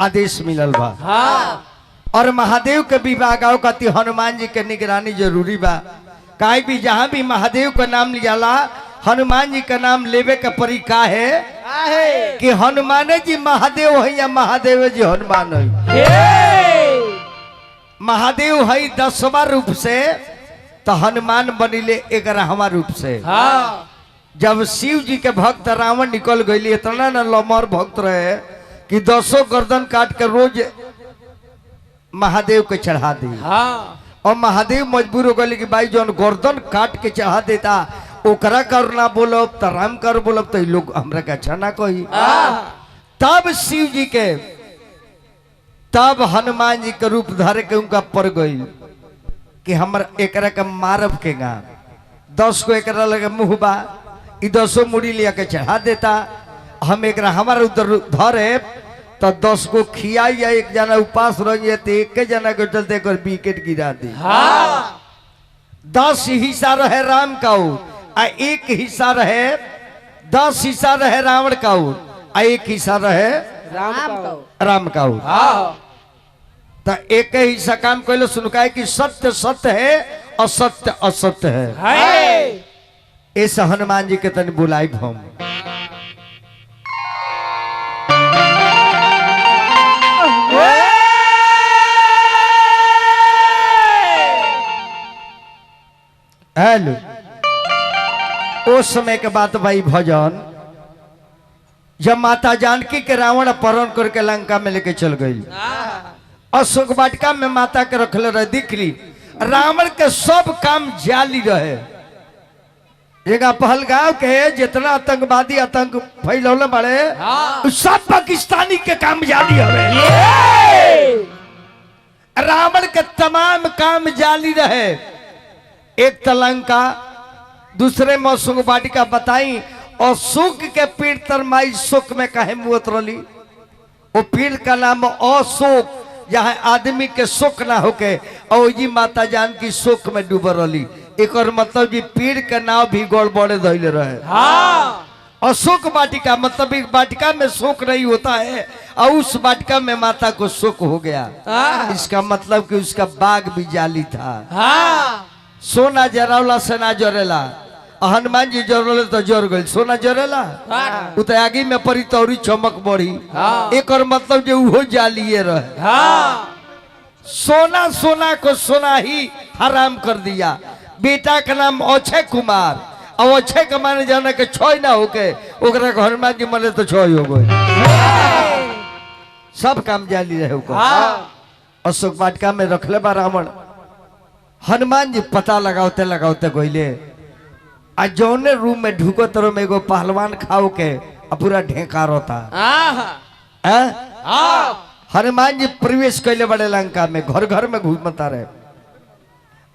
आदेश मिलल बा। हाँ। और महादेव के विवाह खातिर हनुमान जी के निगरानी जरूरी बा। काहे भी जहाँ भी महादेव का नाम लियाला हनुमान जी का नाम लेवे का तरीका है कि हनुमान जी महादेव है या महादेव जी हनुमान है। महादेव है 10वां रूप से तो हनुमान बनिले 11वां रूप से। हाँ। जब शिव जी के भक्त रावण निकल गई इतना न लमर भक्त रहे कि 10 गर्दन काट के रोज महादेव के चढ़ा दी। हाँ। और महादेव मजबूर हो गए कि भाई जो गर्दन काट के चढ़ा देता ओकरा कर ना बोलब तो राम कर बोलब तो लोग हमरा के अच्छा ना कही। तब शिव जी के तब हनुमान जी के रूप धरे के उनका पड़ गई कि हमर एकरा के मारब के गा 10 को एकरा लगे मुँह बा 10 मुड़ी लिया के चढ़ा देता हम एकरा हमारा उधर धरे तो 10 को खियाई या एक जना उपास रही तो एक जना के चलते कर विकेट गिरा दी। हाँ। 10 हिस्सा रहे राम का आ 1 हिस्सा रहे 10 हिस्सा रहे रावण का आ 1 हिस्सा रहे राम का। हाँ। तो एक हिस्सा काम कहलो सुनकाए कि सत्य सत्य है असत्य असत्य है। ऐसा हनुमान जी के तन बुलाई हम हेलो। उस समय के बात भाई भजन जब माता जानकी के रावण अपहरण करके लंका में लेके चल गई। अशोक वाटिका में माता के रखले रहे दिख ली रावण के सब काम जाली रहे। जगह पहलगांव के जितना आतंकवादी आतंक फैलौले बड़े सब पाकिस्तानी के काम जाली हवे। रावण के तमाम काम जाली रहे। एक तलंका दूसरे मौसम वाटिका बताई और सुख के पीड़ तरमाई सुख में कहे मुत रली। वो पीड़ का नाम अशोक जहाँ आदमी के सुख ना होके और जी माता जान की सुख में डूब रही। एक और मतलब जी पीड़ के नाव भी गड़बड़े धैले रहे। हाँ। अशोक वाटिका मतलब एक वाटिका में सुख नहीं होता है और उस वाटिका में माता को सुख हो गया। इसका मतलब कि उसका बाग भी जाली था। हाँ। सोना जरावला से ना जरेला हनुमान जी जरले तो जर गई सोना जरेला उत आगे में पड़ी तौरी चमक बढ़ी। एक और मतलब जो वो जालिए रहे। सोना सोना को सोना ही हराम कर दिया। बेटा का नाम अक्षय कुमार और अक्षय के माने जाने के छोय ना होके ओकरा हनुमान जी मने तो छोय हो गए। सब काम जाली रहे। अशोक वाटिका में रखले बा रावण। हनुमान जी पता लगाते लगाते गईले आ जौने रूम में ढुको तरह में एगो पहलवान खाओ के पूरा ढेकार होता। हनुमान जी प्रवेश कैले बड़े लंका में घर घर में घूमता रहे।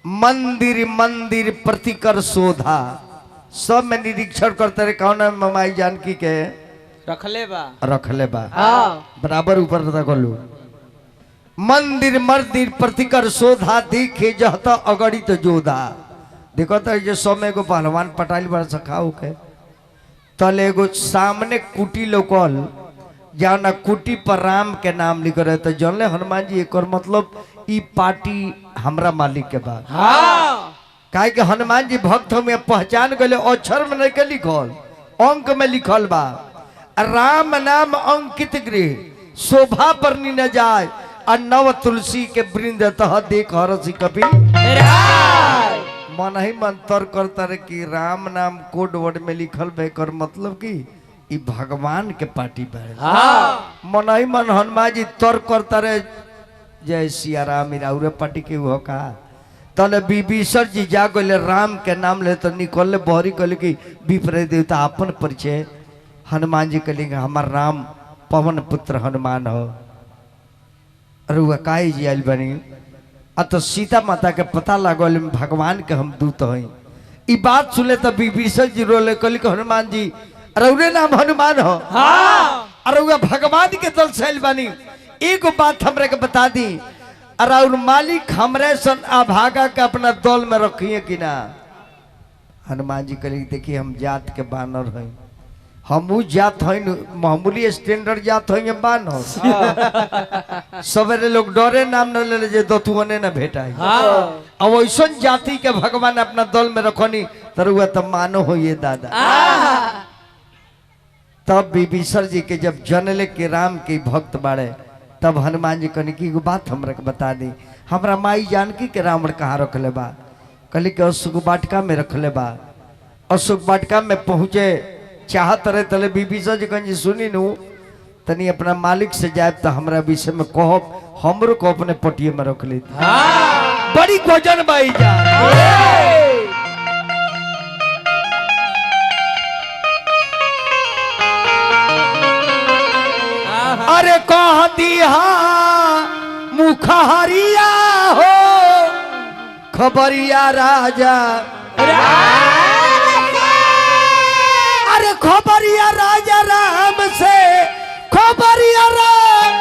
मंदिर मंदिर प्रतिकर शोधा सब में निरीक्षण करते रहे कौन ममाई जानकी के रखले बा बराबर ऊपर तकलू। मंदिर मंदिर प्रतिकर शोधा देखे जहता अगड़ित जोधा। देखो तो जो समय को पहलवान पटाइल बड़ा सखाओ के तले एगो सामने कुटी लोकल जहाँ ना कुटी पर राम के नाम लिख रहे तो जानले हनुमान जी एक और मतलब ई पार्टी हमरा मालिक के बाद। काहे कि हनुमान जी भक्त हम पहचान गए अक्षर में नहीं के लिखल अंक में लिखल बा राम नाम अंकित गृह शोभा पर न जाए और नव तुलसी के वृंद तह देख हरसी कभी मन ही मन तर करता रहे कि राम नाम कोड वर्ड में लिखल बे कर मतलब कि ई भगवान के पार्टी बे। मन ही मन हनुमान जी तर करता रहे जय सिया राम इराउरे पार्टी के हो का तले विभीषण जी जा गए राम के नाम ले तो निकल बहरी कहले कि विप्र देवता अपन परिचय हनुमान जी कहले हमार राम पवन पुत्र हनुमान हो। अरे वह काई जी आयल बनी तो सीता माता के पता लागल भगवान के हम दूत हैं। ई बात सुने तो विभीषण जी रोले कहले कि हनुमान जी अरे नाम हनुमान हो। अरे वह भगवान के दल से आयल बनी एक बात हमरे के बता दी अरे मालिक हमरे सन अभागा के अपना दल में रखिए कि ना। हनुमान जी कहले देखिए हम जात के बानर हैं हमू जात हई मामूली स्टैंडर्ड जात हई बान सवेरे लोग डरे नाम न ले जे दतुअने न भेटाई अब ऐसा जाति के भगवान अपना दल में रखनी तरुआ तब मानो हो ये दादा। तब विभीषण जी के जब जनले के राम के भक्त बाड़े तब हनुमान जी कहनी कि एगो बात हमरा के बता दी, हमरा माई जानकी के रावण कहाँ रखले बा? कहली कि अशोक वाटिका में रखले बा। अशोक वाटिका में पहुंचे चाहत रहे तले विभीषण जी कहनी सुनी नू तनी अपना मालिक से जाए तो हमरा विषय में कहब हमरो को अपने पटिये में रख ली। बड़ी गोजन बाई जा अरे कह दिया मुखहरिया हो खबरिया राजा अरे खबरिया राजा राम से खबरिया राम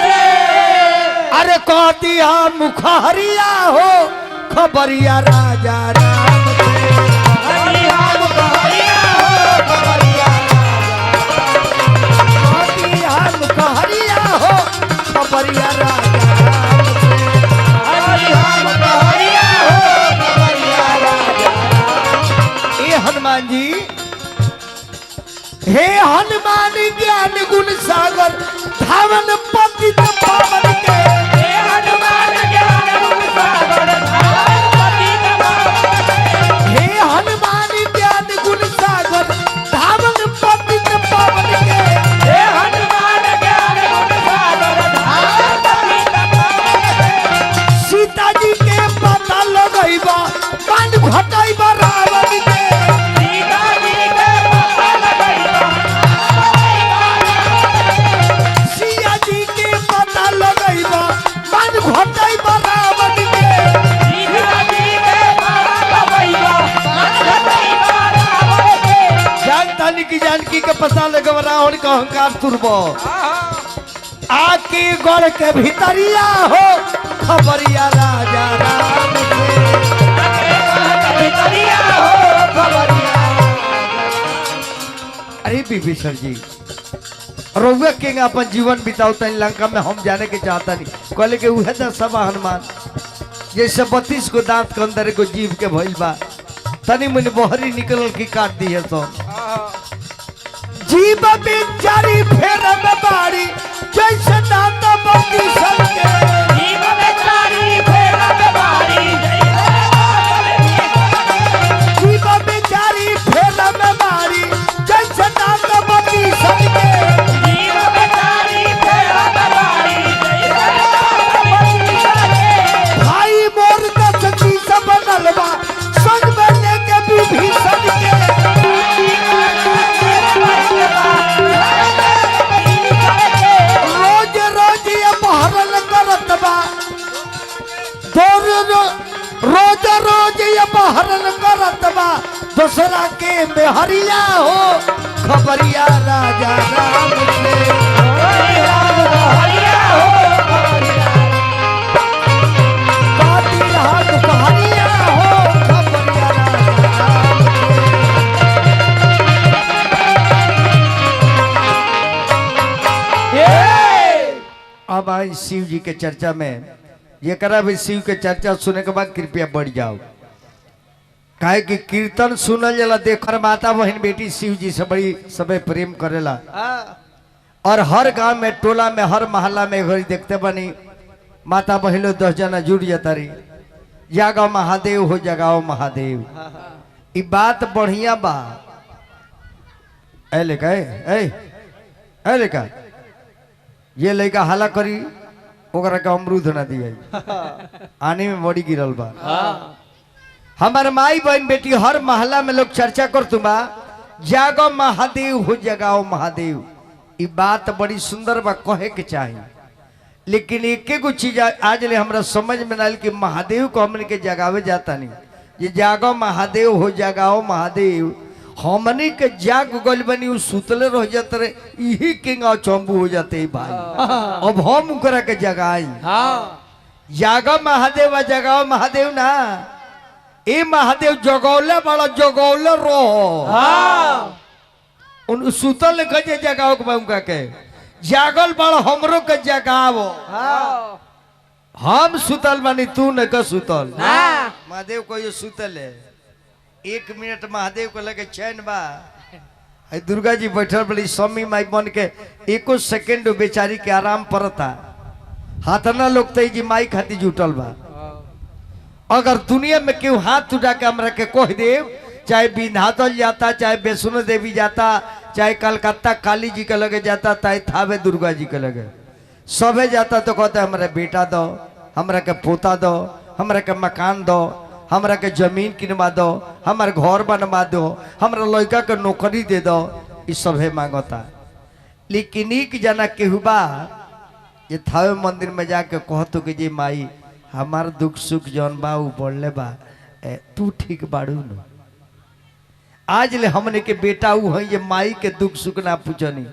से अरे कह दिया मुखहरिया हो खबरिया राजा राम से मुखहरिया हो खबरिया राजा हनुमान जी हे हनुमान ज्ञान गुण सागर धावन पतित पावन के हे हनुमान ज्ञान गुण सागर धावन पतित पावन के हे हनुमान ज्ञान गुण सागर धावन पतित पावन के हे हनुमान ज्ञान गुण सागर धावन पतित पावन के सीता जी के पता लगइबा कान घटाइबा रावण के जानकी के पता लगे रावण का अहंकार तुरबो आके गढ़ के भीतरिया हो खबरिया राजा राम से अरे विभीषण जी रउआ के अपन जीवन बिताओ तनी लंका में हम जाने के चाहता नहीं कहले के उहे सब हनुमान जैसे 32 को दांत के अंदर को जीव के भइल बा तनी मुनि बहरी निकल की काट दी है तो जीव बेचारी फेर में बाड़ी जैसे दांत बत्ती सबके जीव बेचारी फेर में बाड़ी जीव बेचारी फेर में बाड़ी जैसे दांत बत्ती सबके जीव बेचारी फेर में बाड़ी जैसे दांत बत्ती सबके भाई मोर का सखी सब बनलबा संग में लेके विभीषण के रोज रोज ये बहरन करत बा दूसरा के बेहरिया हो खबरिया राजा राम से बेहरिया हो खबरिया हो खबरिया राजा अब आई शिव जी के चर्चा में ये करा भी शिव के चर्चा सुने के बाद कृपया बढ़ जाओ काहे कि कीर्तन सुनल जला देखकर माता बहन बेटी शिव जी से बड़ी सबे प्रेम करेला और हर गांव में टोला में हर मोहल्ला में घड़ी देखते बनी माता बहन 10 जना जुड़ जाता रही जागा महादेव हो जगाओ महादेव ये बात बढ़िया बा ए लेका ए लेका ये लड़का हला करी ओकरा का अमरूद ना दिया आने में बड़ी गिरल बा हमार माई बहन बेटी हर मोहल्ला में लोग चर्चा कर तुमा जागो महादेव हो जगाओ महादेव ये बात बड़ी सुंदर बा कहे के चाहिए लेकिन एक गो चीज आज ले हमरा समझ में ना कि महादेव को हमने के जगावे जाता नहीं ये जागो महादेव हो जगाओ महादेव हमने के जाग गल बनी उ सुतले रह जाते रहे यही केंगा चंबू हो जाते भाई अब हम उकरा के जगाई जागा महादेव जगाओ महादेव ना ए महादेव जगौले बड़ा जगौले रो उन सुतल कजे जगाओ के उनका के जागल बड़ हमरो के जगाओ। हाँ हम सुतल बानी तू न का सुतल। हाँ महादेव को ये सुतल है 1 मिनट महादेव को लगे चैन बा। है दुर्गा जी बैठल बड़ी स्वामी माई बन के एको सेकंड बेचारी के आराम पड़ता। हाथना लोग तो जी माई खाती जुटल बा। अगर दुनिया में क्यों हाथ उठा के हमरा के कह देव चाहे विंध्याचल जाता चाहे वैष्णो देवी जाता चाहे कलकत्ता काली जी के लगे जाता चाहे थावे दुर्गा जी के लगे सबे जाता तो कहते हमरा बेटा दो हमरा के पोता दो हमरा के मकान दो हमरा के जमीन किनवा दो हमारे घर बनवा दो हमरा लड़का के नौकरी दे दो ये सभे मांगता। लेकिन एक जना केहू बा ये थावे मंदिर में जाके कहतो कि जी माई हमार दुख सुख जौन बा उ बोलले बा तू ठीक बाड़ू न। आज ले हमने के बेटा उ है ये माई के दुख सुख ना पूछनी।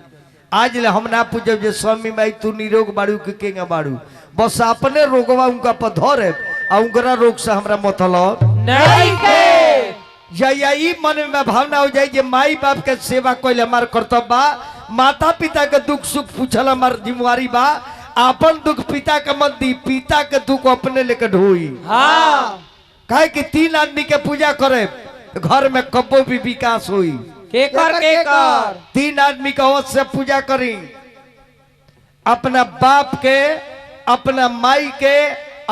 आज ले हम ना पूछब जे स्वामी माई तू निरोग बाड़ू के केंगा बाड़ू बस अपने रोगवा उनका पर धरे आ उनकरा रोग से हमरा मतलब नहीं के या ई मन में भावना हो जाए जे माई बाप के सेवा कोई हमार कर्तव्य बा। माता पिता के दुख सुख पूछल हमार जिम्मेवारी बा। अपन दुख पिता के मत दी पिता के दुख अपने लेकर ढोई। हाँ काहे कि 3 आदमी के पूजा करे घर में कब्बो भी विकास हुई। के कर 3 आदमी का अवश्य पूजा करी अपना बाप के अपना माई के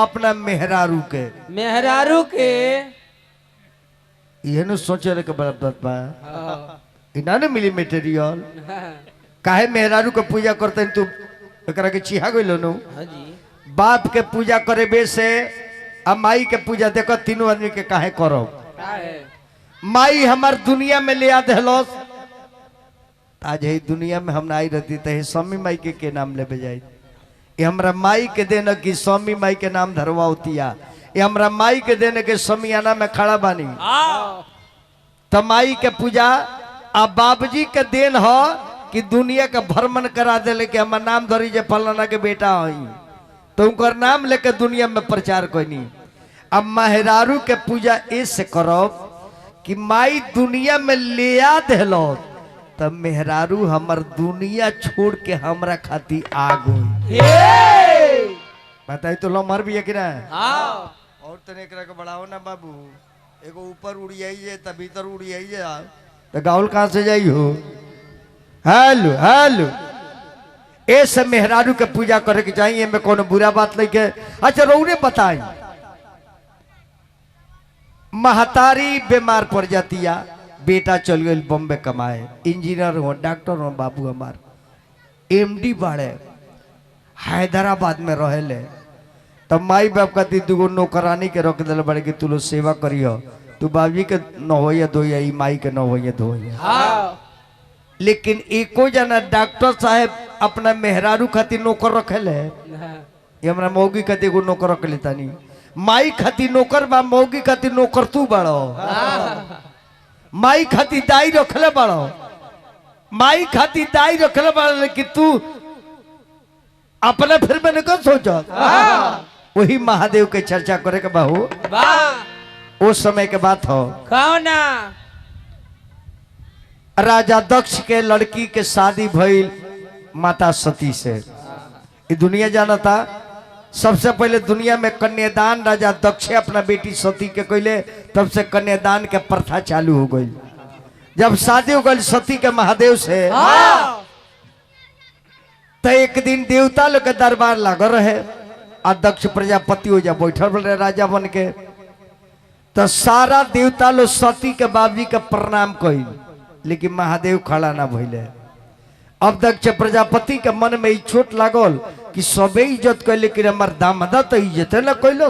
अपना मेहरारू के। मेहरारू के ये न सोचे के बराबर बा हाँ इना ने मिली मटेरियल काहे मेहरारू के पूजा करते तू एकरा के चिहा गइलो नु। हाँ जी बाप के पूजा करे बे से आ माई के पूजा देखो तीनों आदमी के काहे करो। माई हमार दुनिया में ले आ देहलोस आज है दुनिया में हम आई रहती तो स्वामी माई के नाम ले जाए। ये हमरा माई के देन की स्वामी माई के नाम धरवावतिया ये हमरा माई के देने के समियाना में खड़ा बानी तो माई के पूजा आ बाबूजी के देन हो कि दुनिया का भ्रमण करा दे कि हमार नाम धरी जे फलाना के बेटा हई तो उनकर नाम लेके दुनिया में प्रचार कोई। अब मेहरारू के पूजा ऐसे करो कि माई दुनिया में ले आ देलो तब मेहरारू हमर दुनिया छोड़ के हमरा खाती आ गई। बताई तो लो मर भी है कि ना। हाँ और तने एकरा के बढ़ाओ ना बाबू एगो ऊपर उड़ी आई है तब भीतर उड़ी आई है तो गाउल कहाँ से जाई हो। हेलो हेलो ऐसे मेहरारू के पूजा करे के चाहिए में कोनो बुरा बात नहीं के। अच्छा रौने बताई महतारी बीमार पड़ जाती है बेटा चल गए बॉम्बे कमाए इंजीनियर हो डॉक्टर हो बाबू हमार MD बाड़े हैदराबाद में रहेले तब माई बाप कहती दूगो नौकरानी के रख दिल बड़े कि तू लोग सेवा करियो तू बाबी के न हो धोइया माई के न हो धोइया। हाँ लेकिन एको जना डॉक्टर साहब अपना मेहरारू खातिर नौकर रखेले ये हमरा मौगी खातिर एगो नौकर रख लेता नहीं माई खातिर नौकर बा मौगी खातिर नौकर तू बड़ो। माई खातिर दाई रखले बड़ो माई खातिर दाई रखले बड़ो लेकिन तू अपने फिर मैंने कब सोचा वही महादेव के चर्चा करे के बाहू उस समय के बात हो। कौना राजा दक्ष के लड़की के शादी भइल माता सती से। ये दुनिया जाना था सबसे पहले दुनिया में कन्यादान राजा दक्ष अपना बेटी सती के कहले तब से कन्यादान के प्रथा चालू हो गई। जब शादी हो गई सती के महादेव से तो एक दिन देवता लोग के दरबार लागल रहे आ दक्ष प्रजापति हो जा बैठल रहे राजा बन के तो सारा देवता लोग सती के बाबूजी के प्रणाम कइल लेकिन महादेव खड़ा ना भइले। अब दक्ष प्रजापति के मन में छोट लागल कि सबे इज्जत कैले लेकिन हमार दामादा तो इज्जत न कैलो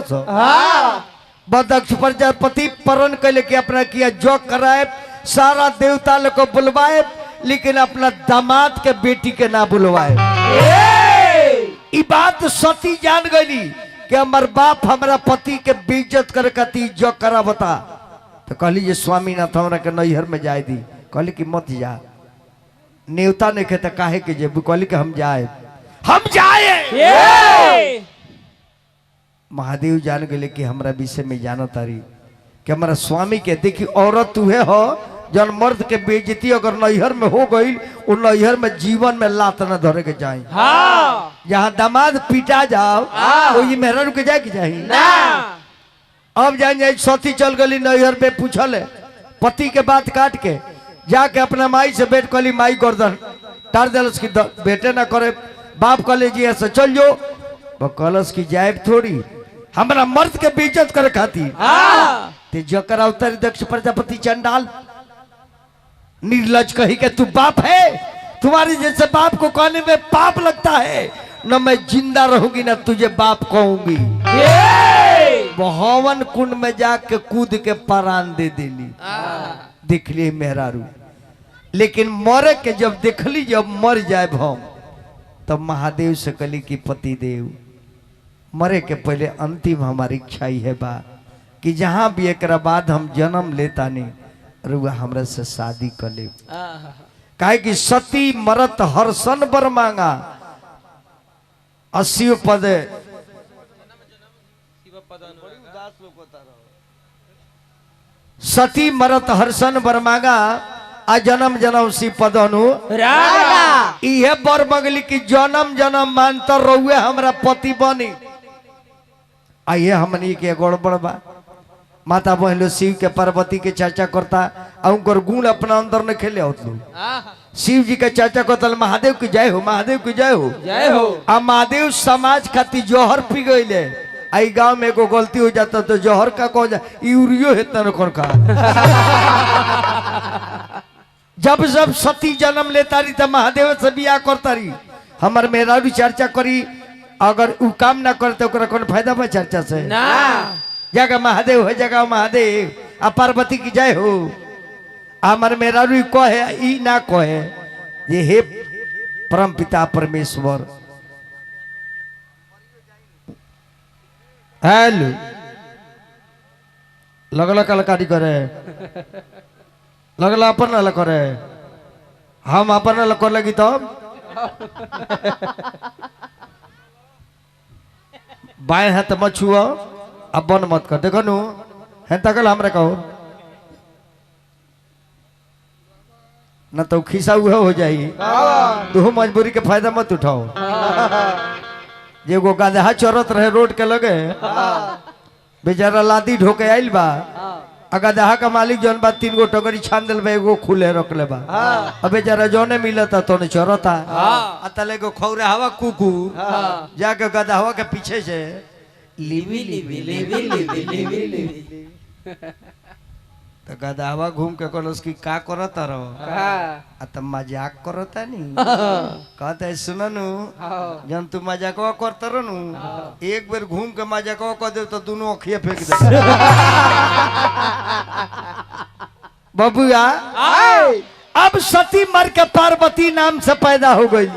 दक्ष प्रजापति प्रण कैले कि अपना किया जो कराए सारा देवता लोग को बुलवाए लेकिन अपना दामाद के बेटी के ना बुलवाए। ई बात सती जान गई कि हमार बाप हमारा पति के बेइज्जत करे खातिर जो करा बता तो कहली जे स्वामीनाथ हमरा के नैहर में जाए दी। कहली कि मत जा नेवता नहीं कहता काहे के जे कहली कि हम जाए। महादेव जान गए कि हमरा विषय में जाना तारी कि हमारा स्वामी के देखी औरत तुहे हो जन मर्द के बेइज्जती अगर नैहर में हो गई उन नैहर में जीवन में लात न धरे के जाए। हाँ जहाँ दामाद पीटा जाओ वही मेहरा रुक जाए कि जाए ना। अब जान जाए सती चल गई नैहर में पूछल पति के बात काट के जाके अपना माई से बैठ कली माई गर्दन टार दिलस की बेटे ना करे बाप कले जी ऐसे चल जो वो कलश की जायब थोड़ी हमारा मर्द के बेइज्जत करे खाती ते जकर अवतारी दक्ष प्रजापति चंडाल निर्लज कही के तू बाप है तुम्हारे जैसे बाप को कहने में पाप लगता है न मैं जिंदा रहूंगी ना तुझे बाप कहूंगी। हवन कुंड में जाके कूद के प्राण दे देली देख लिए मेहरारू। लेकिन मरे के जब देखली जब मर जाए हम तब महादेव से कली की पति देव मरे के पहले अंतिम हमारी इच्छा ही है बा कि जहां भी एक बाद हम जन्म लेता नहीं रुआ हमरा से शादी कर ले। काहे कि सती मरत हर्षण बर मांगा 80 पद सती मरत हर्षण बर मांगा आ जन्म जन्म सी पदनु इहे बर मगली की जन्म जन्म मानतर रहुए हमरा पति बनी। आइए हमनी के गड़बड़ बा माता बहन शिव के पार्वती के चर्चा करता उनकर गुण अपना अंदर न खेले होतलू। शिव जी के चर्चा करता महादेव की जय हो महादेव की जय हो जय हो। आ महादेव समाज खाती जौहर पी गईले आई गांव में एगो गलती हो जाता तो जौहर का कौन जा यूरियो हेता न कौन का जब जब सती जन्म लेता रही तब महादेव से बियाह करता रही हमार मेरा भी चर्चा करी अगर उ काम ना करते कौन फायदा बा चर्चा से ना। जगह महादेव है जगह महादेव आ पार्वती की जय हो हमार मेरा रू कहे ई ना कहे ये हे परम पिता परमेश्वर हेलो लगला कलाकारी करे लगला अपन ना करे हम अपन ना कर लगी तब बाएं हाथ मत छुआ अब बन मत कर देखो नु है तकल हमरा कहो न तो खिसा हुआ हो जाई तू मजबूरी के फायदा मत उठाओ। जे गो गधा चरत रहे रोड के लगे बेचारा लादी ढोके आइल बा गधा का मालिक जौन बा 3 गो टोकरी छान दिल बा एगो खुले रखले बा अब बेचारा जौने मिलता तो ने चरता तले को खौरा हवा कुकू जाके गधावा के पीछे से Levi Levi Levi Levi Levi Levi तो गधावा घूम के कहलस की का करता रहो आ त मजाक करता नी कहते सुननु जन तू मजाकवा करता रहनु एक बार घूम के मजाकवा कर दे तो दोनों अखिया फेंक दे बबुआ अब सती मर के पार्वती नाम से पैदा हो गई।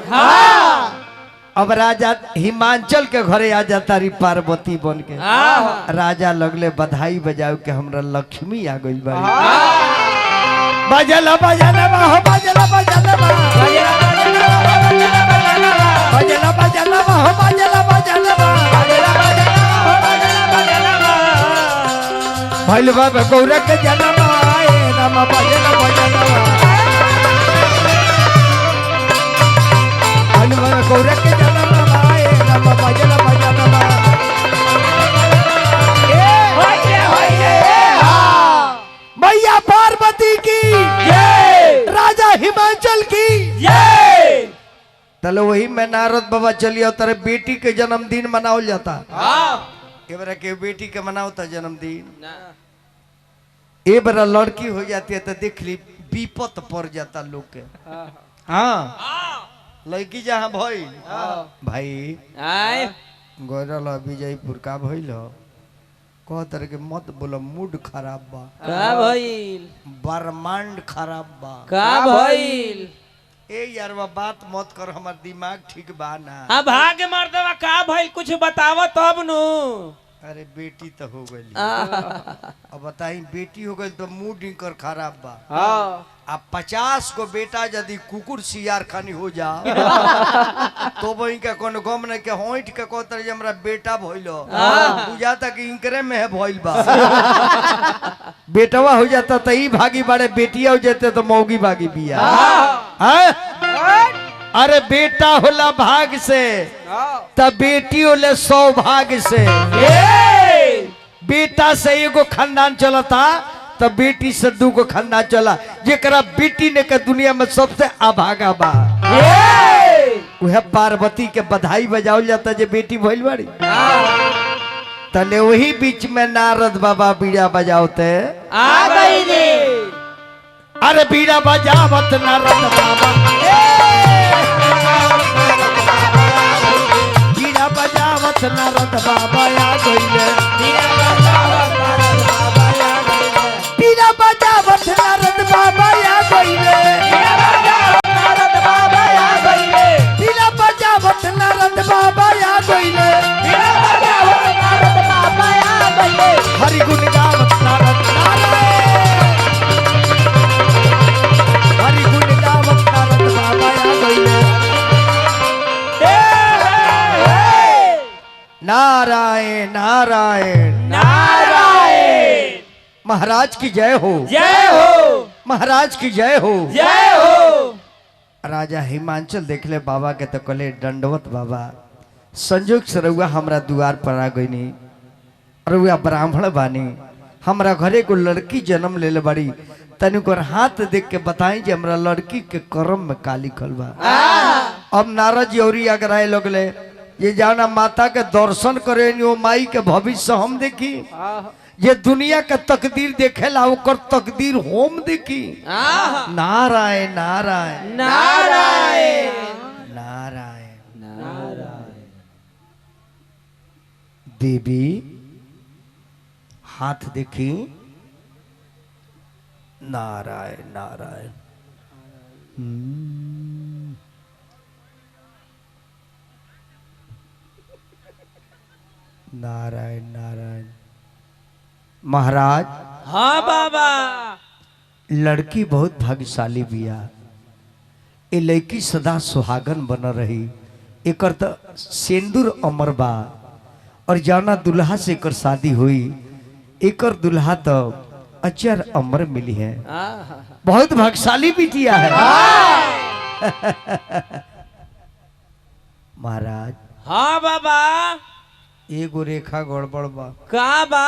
अब राजा हिमांचल के घरे आ जाता रही पार्वती बन के राजा लगले बधाई बजाओ के हमरा लक्ष्मी आ गई बा बजला बजला हो बजला बजला बजला बजला हो बजला बजला भइल बाबा गौरा के जन्म आए राम बजला बजला भइल बाबा गौरा के जन्म आए राम बजला बजला मैया पार्वती की राजा हिमांचल की तले वही में नारद बाबा चलिए तेरे बेटी के जन्मदिन मनाओ जाता के बेटी के मनाओता जन्मदिन ए बड़ा लड़की हो जाती है तो देख ली विपत पड़ जाता लोग के। हाँ लड़की जहाँ भाई भाई गौरल विजयपुर का भइल कह तरह के मत बोलो मूड खराब बा का भइल ब्रह्मांड खराब बा का भइल ए यार बात मत कर हमार दिमाग ठीक बा ना। अब भागे मर्दवा का भइल कुछ बताव तब नु अरे बेटी तो हो गई आहा, अब बताई बेटी हो गई तो मुंह डिंकर खराब बा हाँ अब 50 को बेटा यदि कुकुर सियार खानी हो जा तो वही का कोनो गम नहीं के होइट के कोतर जे हमरा बेटा भइलो बुझाता कि इनकरे में है भइल बा बेटवा हो जाता तो ई भागी बाड़े बेटिया हो जाते तो मौगी भागी बिया हैं? अरे बेटा होला भाग से तब बेटी होले सौभाग्य से बेटा से एगो खानदान चलता तब बेटी से दूगो खानदान चला जेकरा बेटी ने के दुनिया में सबसे अभागा बा वह पार्वती के बधाई बजावल जाता जे बेटी भइल बाड़ी तले वही बीच में नारद बाबा बीड़ा बजावते आ गई रे अरे बीड़ा बजावत नारद बाबा बीड़ा बजावत नारद बाबा आ गइले बीड़ा बजावत नारद बाबा आ गइले बीड़ा बजावत नारद बाबा आ गइले हरि गुण गावत नारद हरि गुण गावत नारद बाबा आ गइले नारायण नारायण नारायण महाराज की जय हो जय हो महाराज की जय हो जय हो राजा हिमांचल देखले बाबा के तो कहले दंडवत बाबा संजोग से रउआ हमरा द्वार पर आ गईनी रउआ ब्राह्मण बानी हमरा घरे को लड़की जन्म लेले बड़ी तनी को हाथ देख के बताई जे हमरा लड़की के कर्म में का लिखल बा अब नारद जी औरी अगर आए लगले ये जाना माता के दर्शन करे वो माई के भविष्य हम देखी ये दुनिया के तकदीर देखेला ओकर तकदीर हम देखी आहा, नारायण नारायण नारायण नारायण नारायण देवी हाथ देखी नारायण नारायण नारायण नारायण महाराज हाँ बाबा लड़की बहुत भाग्यशाली बिया ए लड़की सदा सुहागन बन रही एकर तो सिंदूर अमर बा और जाना दुल्हा से एकर शादी हुई एकर दुल्हा तो अचर अमर मिली है आहा, बहुत भाग्यशाली बिटिया है महाराज हाँ बाबा एगो रेखा गड़बड़ बा का बा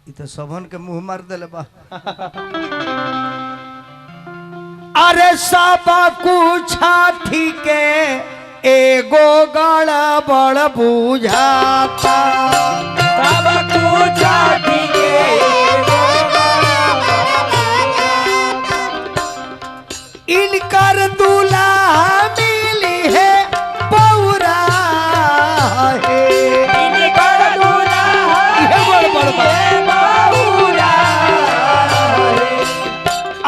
इ तो सबन के मुंह मार देले बा अरे सब कुछ ठीक एगो गड़बड़ बुझाता सब कुछ ठीक इनकर दूल्हा मिली है बौरा है इनकर दूल्हा इहे गड़बड़ बा।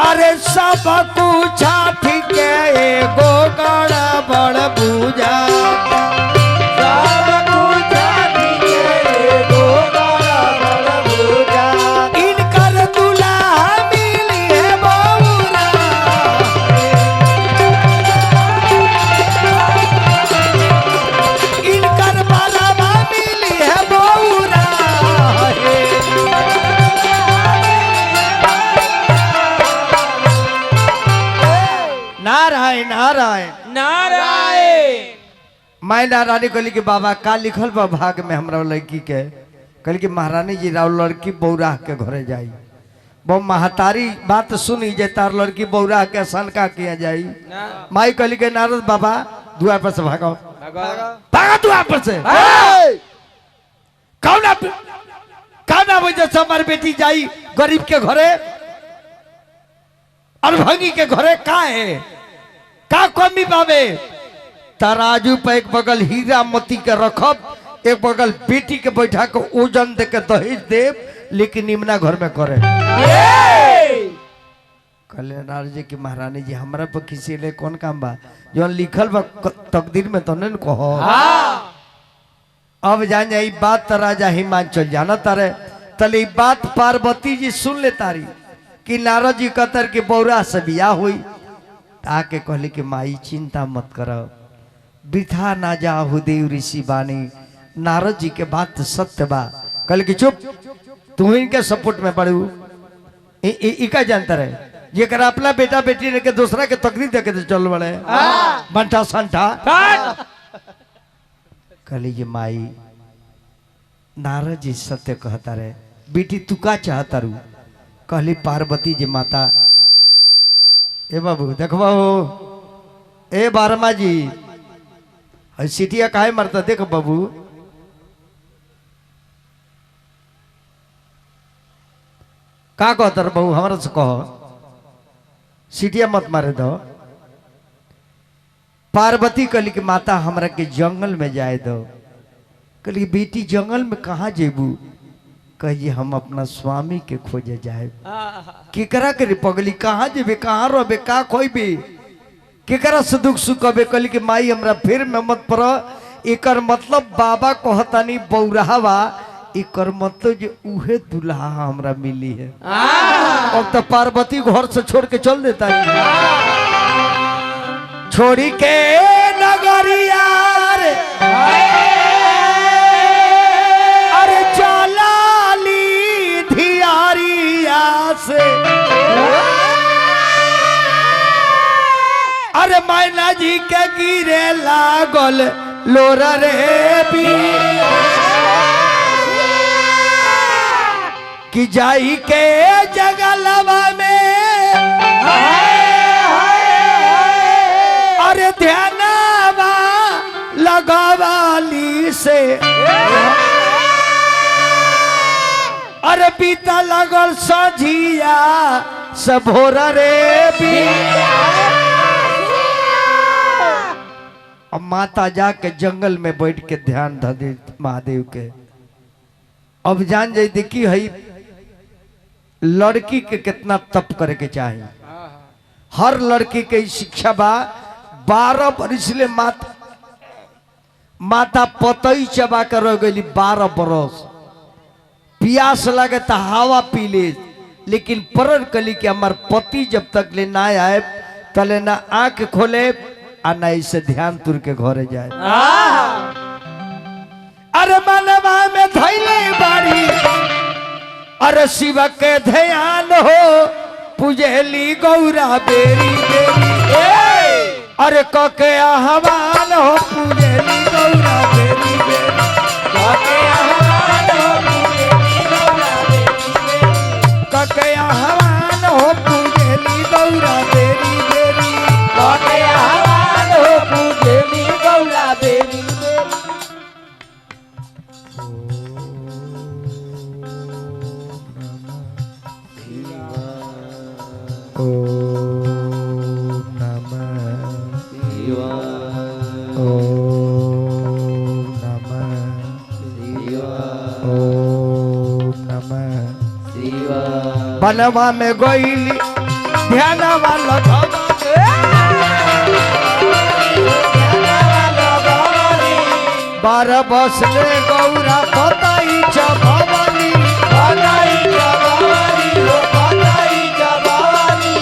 अरे सब कुछ ठीक एगो गड़बड़ बुझाता सब कुछ ठीक एगो गड़बड़ बुझाता। इनकर दूल्हा मिली है बौरा इनकर बालाबा मिली है बौरा नारायण नारायण नारायण मैं नारायणी कहली कि बाबा का लिखल बा भाग में हमरा लड़की के कहली कि महारानी जी राव लड़की बौरा के घरे जाई वो महतारी बात सुनी जे तार लड़की बौरा के सनका किया जाई माई कहली के नारद बाबा दुआ पर से भागो भागा दुआ पर से कौन वजह से हमारी बेटी जाई गरीब के घरे अरभंगी के घरे का है का कमी पावे तराजू पे एक बगल हीरा मोती के रखब एक बगल बेटी के बैठा के ओजन दे के दहेज देव लेकिन निमना घर में करे कहले नारद जी की महारानी जी हमरा पर किसी ले कौन काम बा जो लिखल बा तकदीर में तो नहीं कहो अब जान जाई बात तो राजा हिमांचल जाना तारे तले बात पार्वती जी सुन ले तारी कि नारद जी कतर के बौरा से बिया हुई आके कहले कि माई चिंता मत करो बिथा ना जाहु देव ऋषि बानी नारद जी के बात सत्य बा कहले कि चुप तू इनके सपोर्ट में पड़ू इका जानता रहे ये कर अपना बेटा बेटी ने के दूसरा के तकलीफ देके तो चल बड़े बंटा संठा कहली जी माई नारद जी सत्य कहता रहे बेटी तू का चाहता रू कहली पार्वती जी माता ए बाबू देखबा हो ए बारमा जी सिटिया काहे मरता देख बाबू का कहता रे बाबू हमारा से कहो सिटिया मत मारे दो पार्वती कहली कि माता हमरा के जंगल में जाए दो कहली बेटी जंगल में कहाँ जेबू कहिए हम अपना स्वामी के खोजे जाए केकरा के पगली कहाँ जेबे कहाँ रहबे का खोइबे केकरा से दुख सुख कबे कहली कि माई हमरा फिर में मत पड़ एकर मतलब बाबा कहतानी बौरावा एकर मतलब जो उहे दुल्हा हमरा मिली है अब तो पार्वती घर से छोड़ के चल देता है छोड़ी के नगरिया रे अरे चलाली धियारिया से अरे मैना जी के गिरे लागल लोरा रे भी कि जाई के जगलवा में अरे ध्यानवा लगावाली से अरे पीता लगल सझिया सबोर रे भी अब माता जाके जंगल में बैठ के ध्यान धे महादेव के अब जान जाई देखी है लड़की के कितना तप करे के चाहिए हर लड़की के शिक्षा बा 12 बरस ले माता पतई चबा कर रह गई 12 बरस प्यास लगे तो हवा पी ले लेकिन परर कली के हमार पति जब तक ले ना आए तले ना आंख खोले आ ना इसे ध्यान तुर के घरे जाए अरे मनवा में धैले बाड़ी अरे शिव के ध्यान हो पूजेली गौरा बेरी बेरी अरे कके आह्वान हो पूजेली गौरा बेरी बेरी कके आह्वान हो पूजेली गौरा बेरी बेरी कके आह्वान हो पूजेली गौरा बेरी बेरी कके आह्वान हो पूजेली गौरा बेरी बनवा में गईली ध्यानवा लगावा 12 बस ले गौरा बताई भवानी बताई भवानी हो बताई भवानी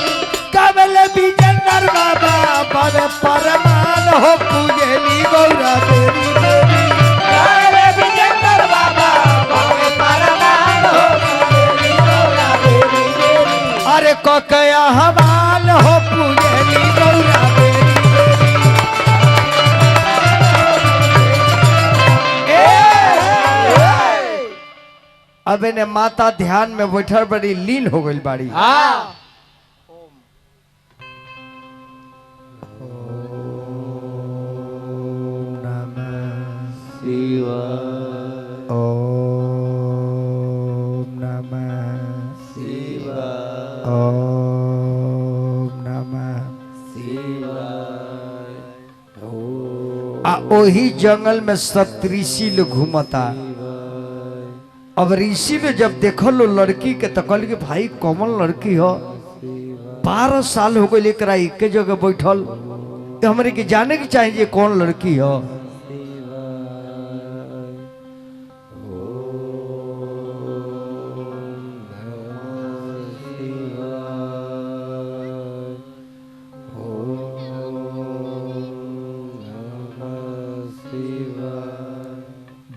कबल विजेंद्र बाबा पर परमान हो पूजेली गौरा तेरी देवी कबल विजेंद्र बाबा पर परमान हो पूजेली गौरा तेरी देवी अरे ककया हवाल हो पूजेली गौरा तेरी अब ने माता ध्यान में बैठल बड़ी लीन हो गई बाड़ी ओही जंगल में सप्तऋषि लोग घूमता। अब ऋषि में जब देखो लो लड़की के तो कहल कि भाई कौन लड़की हो, 12 साल हो गए एकरा एक जगह बैठल, तो हमारे के जाने की चाहिए कौन लड़की हो।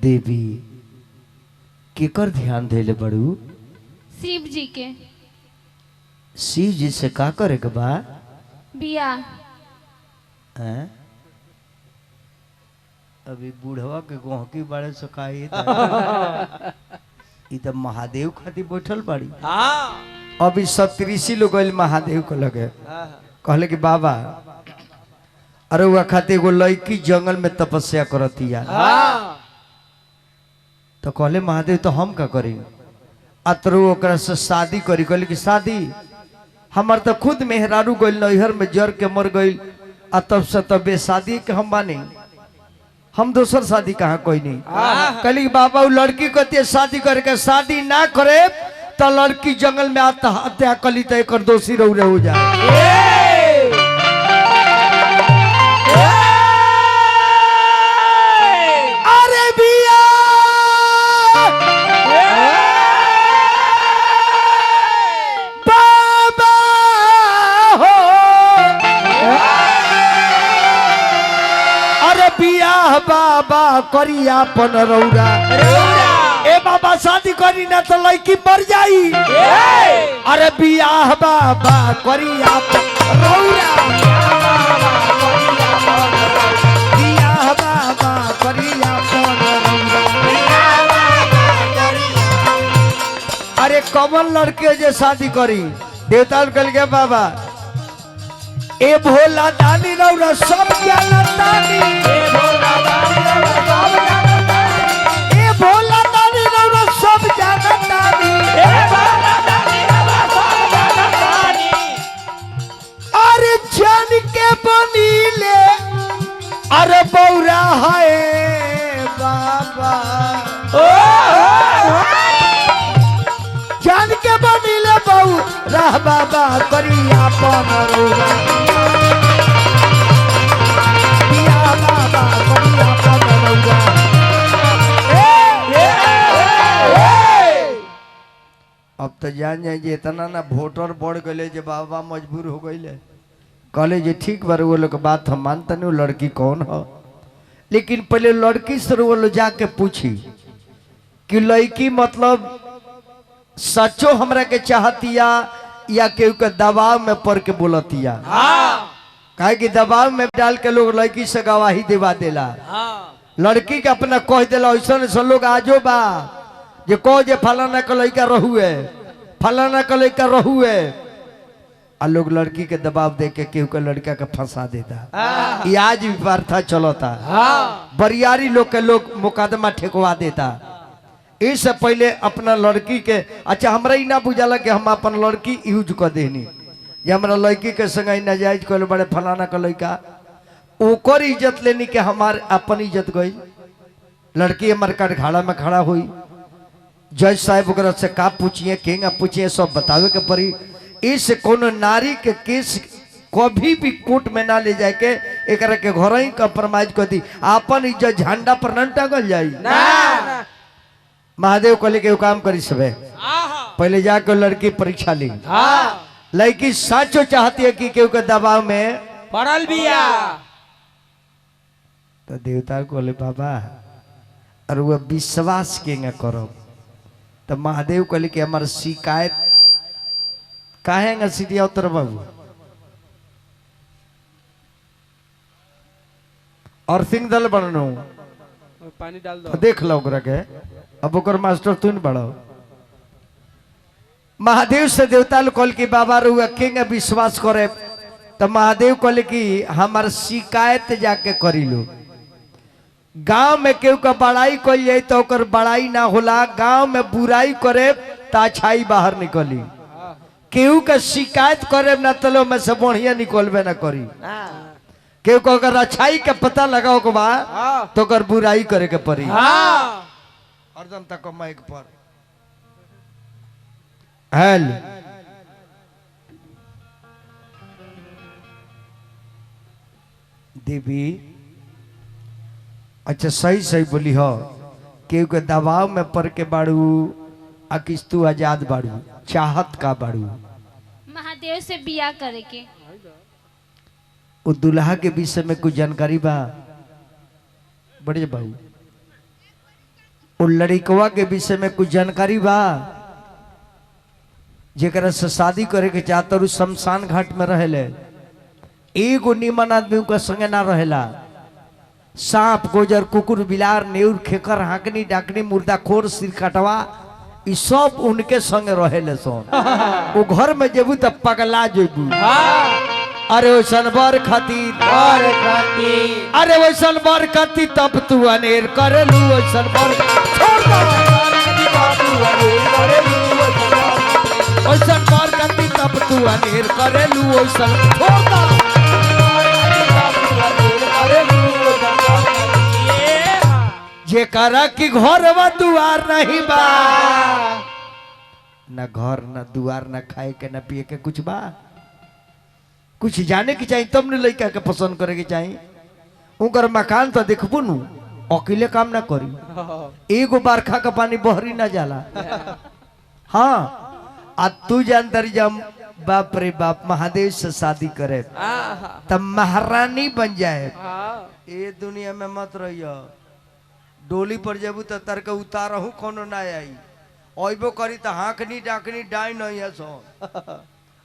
देवी केकर ध्यान देले बड़ू? शिव जी के शिव जी से का करे के बा? बिया हैं? अभी बूढ़वा के गोहकी बाड़े सकाई ई तो महादेव खातिर बैठल बाड़ी। हाँ अभी 37 लोग गइल महादेव को लगे, कहले कि बाबा अरे वो खातिर एगो लड़की जंगल में तपस्या करतिया। हाँ तो कहले महादेव तो हम का करी? अतरू ओकरा से शादी करी। कहले कि शादी हमार तो खुद मेहरारू गइल नैहर में जर के मर गइल, आ तब से तब शादी के हम बानी, हम दोसर शादी कहाँ कोई नहीं। कहली कि बाबा वो लड़की कहती शादी करके शादी ना करे तो लड़की जंगल में आत्महत्या कली तो एक दोषी रौरे हो जाए। अरे बिया बाबा हो, अरे बिया बाबा करिया पन रौरा। ए बाबा शादी करी ना तो लड़की मर जाई। अरे बियाह बाबा करिया रौरा, बियाह बाबा करिया अरे कमल लड़के जे शादी करी देवता कल के बाबा ए भोला दानी रौरा सब ज्ञान दानी, ए भोला दानी रौरा सब ज्ञान दानी। अरे जान के बनीले अरे बौरा है बाबा, जान के बनीले बौरा बाबा करिया पन रौरा, बिया बाबा करिया पन रौरा। अब तो जान जाए जे इतना ना वोटर बढ़ गए जे बाबा मजबूर हो गए, कहले जे ठीक बार वो लोग बात हम मानते नहीं लड़की कौन हो, लेकिन पहले लड़की से वो लोग जाके पूछी कि लड़की मतलब सचो हमरा के चाहतिया या केहू के दबाव में पड़ के बोलतिया। काहे कि दबाव में डाल के लोग लड़की से गवाही दिवा देला, लड़की के अपना कह देला। ऐसा लोग आजो बा जे कह जे फलाना का लड़का रहुए, फलाना का लड़का रहुए, आ लोग लड़की के दबाव दे के केहू के लड़का के फंसा देता। ये आज भी वार्ता चलता, बरियारी लोग के लोग मुकदमा ठेकवा देता। इससे पहले अपना लड़की के अच्छा हमरा ही ना बुझाला कि हम अपन लड़की यूज कर देनी, जे हमरा लड़की के संग नाजायज कहले बड़े फलाना का लड़का, ओकर इज्जत लेनी के हमार अपन इज्जत गई। लड़की हमारे कटघाड़ा में खड़ा हुई, जज साहब ओकरा से का पूछिए केंगा पूछिए सब बतावे के पड़ी। इस कोनो नारी के केस कभी भी कोर्ट में ना ले जाए के एकरा के घर ही कंप्रोमाइज कर दी, अपन इज्जत झंडा पर न टांगल जाई ना। महादेव कहले के काम करी सबे, पहले जाकर लड़की परीक्षा ली। लड़की सचो चाहती है कि केहू के दबाव में पड़ल बिया, तो देवता कहले बाबा और वह विश्वास केंगा करो। तो महादेव कहले कि हमार शिकायत काहे सीढ़िया उतर बाबू और सिंह दल बननो पानी डाल दो, तो देख लो ओकरा के। अब ओकर मास्टर तू न बढ़ो। महादेव से देवता लोग कहल कि बाबा रुआ केंगा विश्वास करे। तो महादेव कहले कि हमार शिकायत जाके करी लो। गांव में केहू का बड़ाई कल जाए तो ओकर बड़ाई ना होला, गांव में बुराई करे तो अच्छाई बाहर निकली। केहू का शिकायत करे ना तलो में से बढ़िया निकलबे ना करी। केहू को अगर अच्छाई के पता लगाओ के बा तो ओकर बुराई करे के पड़ी। और जनता को माइक पर हेल देवी अच्छा सही सही बोली हो, केहू के दबाव में पड़ के बाड़ू आ किस तू आजाद बाड़ू, चाहत का बाड़ू। महादेव से बिया करे के वो दुल्हा के विषय में कुछ जानकारी बा बड़े बाबू? वो लड़िकवा के विषय में कुछ जानकारी बा जेकरा से शादी करे के चाहत और शमशान घाट में रहेले एगो निमन आदमी का संगे ना रहेला सांप गोजर कुकुर बिलार नेउर खेकर हाकनी डाकनी मुर्दाखोर सिर कटवा ई सब उनके संगे रहेले सोन वो घर में जेबू तब पगला जेबू अरे वैसन बर खातिर अरे वैसन बर खातिर तब तू अनेर करेलू वैसन बर छोड़ दो वैसन बर खातिर तब तू अनेर करेलू वैसन छोड़ दो जे करा कि घर में दुआर नहीं बा न घर न दुआर न खाए के न पिए के कुछ बा कुछ जाने की चाहिए तब ने लड़का के पसंद करे के चाहिए उनकर मकान तो देखबू नु अकेले काम ना करी एगो बरखा का पानी बहरी ना जाला हाँ आ तू जानतारी जब बाप रे बाप महादेव से शादी करे तब महारानी बन जाए ये दुनिया में मत रहियो डोली पर जेबू तो तर के उतारहू कोनो ना आई अबो करी तो हाकनी डाकनी डाई नहीं है सो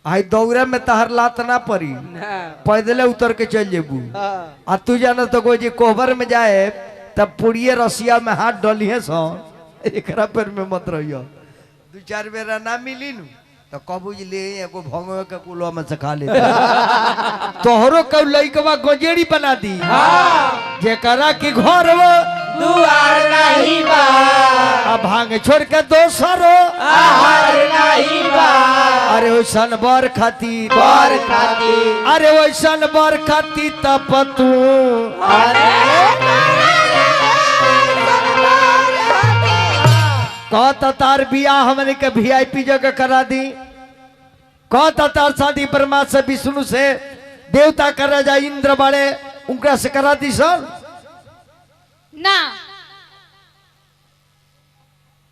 आई दौरा में तहर लात ना पड़ी पैदले उतर के चल जेबू आ तू जाना तो कोई जी कोहबर में जाए तब पुड़िए रसिया में हाथ डली है सो एकरा पर में मत रहियो दू चार बेरा ना मिली नु तो कबू ले एगो भंगवे के कुलवा में से खा ले तोहरो कौ लइकवा गजेड़ी बना दी जे करा कि घर वो दुआर नहीं बा आ भांग छोड़ के दोसरो आहार नहीं बा अरे वैसन बर खातिर अरे वैसन बर खातिर तब तू कहता तार बियाह हमने के VIP जगह करा दी कहता तार शादी ब्रह्मा से विष्णु से देवता कर राजा इंद्र बड़े उनका से करा दी सर ना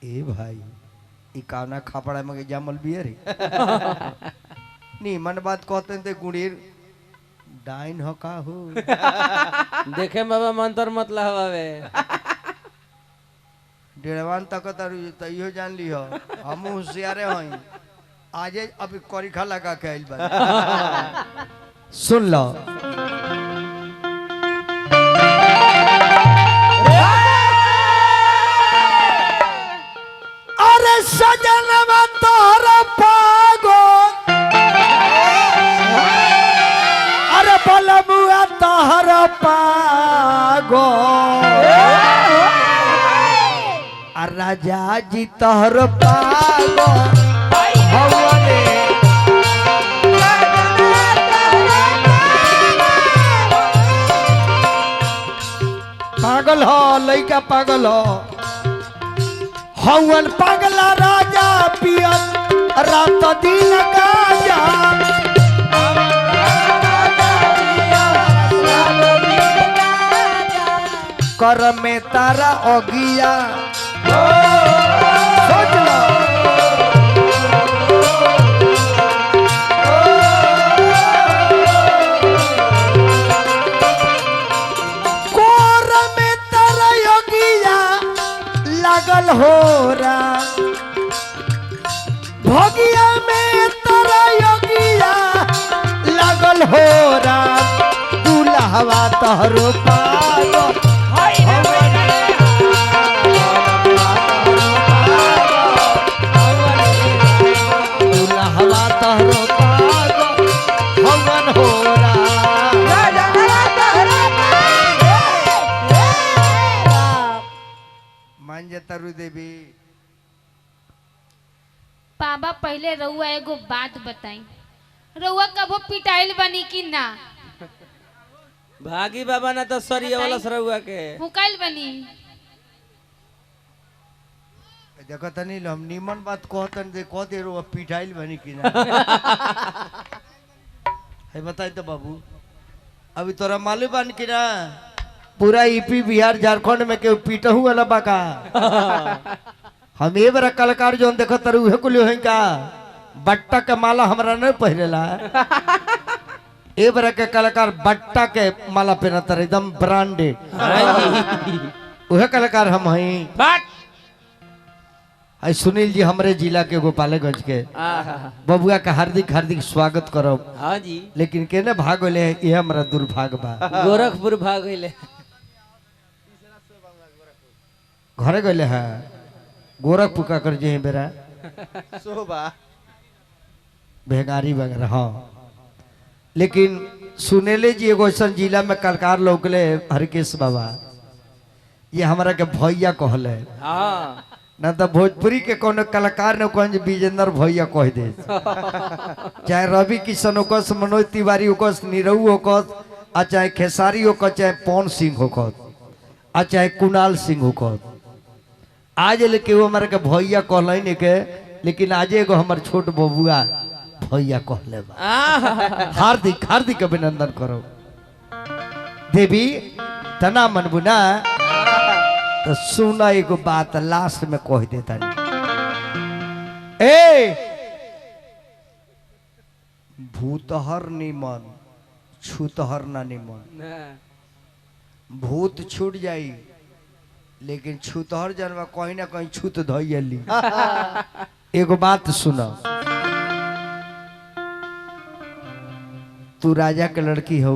ए भाई ई काना खापड़ा में जामल बियर नी मन बात कहते ते गुड़ीर डाइन हो का हो देखे बाबा मंत्र मत लहवावे डेढ़वान तक तैयो जान लियो हम होशियारे हई आजे अभी करीखा लगा के आइल बा सुन लो अरे सजनवा तोहरा पागो अरे बलमुआ तोहरा पागो राजा जी तोहर पागो भगवाने पागल हो लइका पागल हो हवन पागला राजा पियत रात दिन गाजा कर में तारा अगिया सोच लो कोर में तारा अगिया लागल हो रा भगिया में तारा अगिया लागल हो रा दूल्हा तोहरो पागो हवा तोहरो पागो भगवान हो मान जा तरु देवी बाबा पहले रउआ एगो बात बताई रउआ कबो पिटाइल बनी कि ना भागी बाबा ना तो सरिया वाला सरहुआ के मुकाइल बनी देखो तनी हम निमन बात कहतन दे कह दे रो पिटाइल बनी कि ना है बताई तो बाबू अभी तोरा मालूम बन कि ना पूरा यूपी बिहार झारखंड में के पीटहू वाला बाका हम ये बड़ा कलाकार जो देखो तरु उहे कुल है का बट्टा के माला हमरा नहीं पहरेला ए बड़ा के कलाकार बट्टा के माला पहनता एकदम ब्रांडेड उहे कलाकार हम हई बट आई सुनील जी हमारे जिला के गोपालगंज के बबुआ का हार्दिक हार्दिक स्वागत करब। हाँ जी लेकिन केने भाग गए ये हमारा दुर्भाग्य बा। गोरखपुर भाग गए घरे गए है गोरखपुर का कर जे बेरा शोभा भेगारी वगैरह। हाँ लेकिन सुनेले जी एगो ऐसा जिला में कलकार लोकले हरकेश बाबा ये हमारा के भैया कहले। हाँ ना तो भोजपुरी के कोनो कलाकार ने कौन विजेंद्र भैया कह दे चाहे रवि किशन होकस मनोज तिवारी होकस निरहू होकस आ चाहे खेसारी होकस चाहे पवन सिंह होकस आ चाहे कुणाल सिंह होकस। आज लेके वो हमारे के भैया कहल नहीं के लेकिन आज एगो हमार छोट बबुआ भैया कहले बा। हार्दिक हार्दिक अभिनंदन करो देवी तना मनबुना तो सुना एगो बात लास्ट में कह देता ए भूतहर निमन छूतहर ना निमन। भूत छूट जाई लेकिन छूतहर जनवा कहीं ना कहीं छूत धैली। एगो बात सुना तू राजा के लड़की हो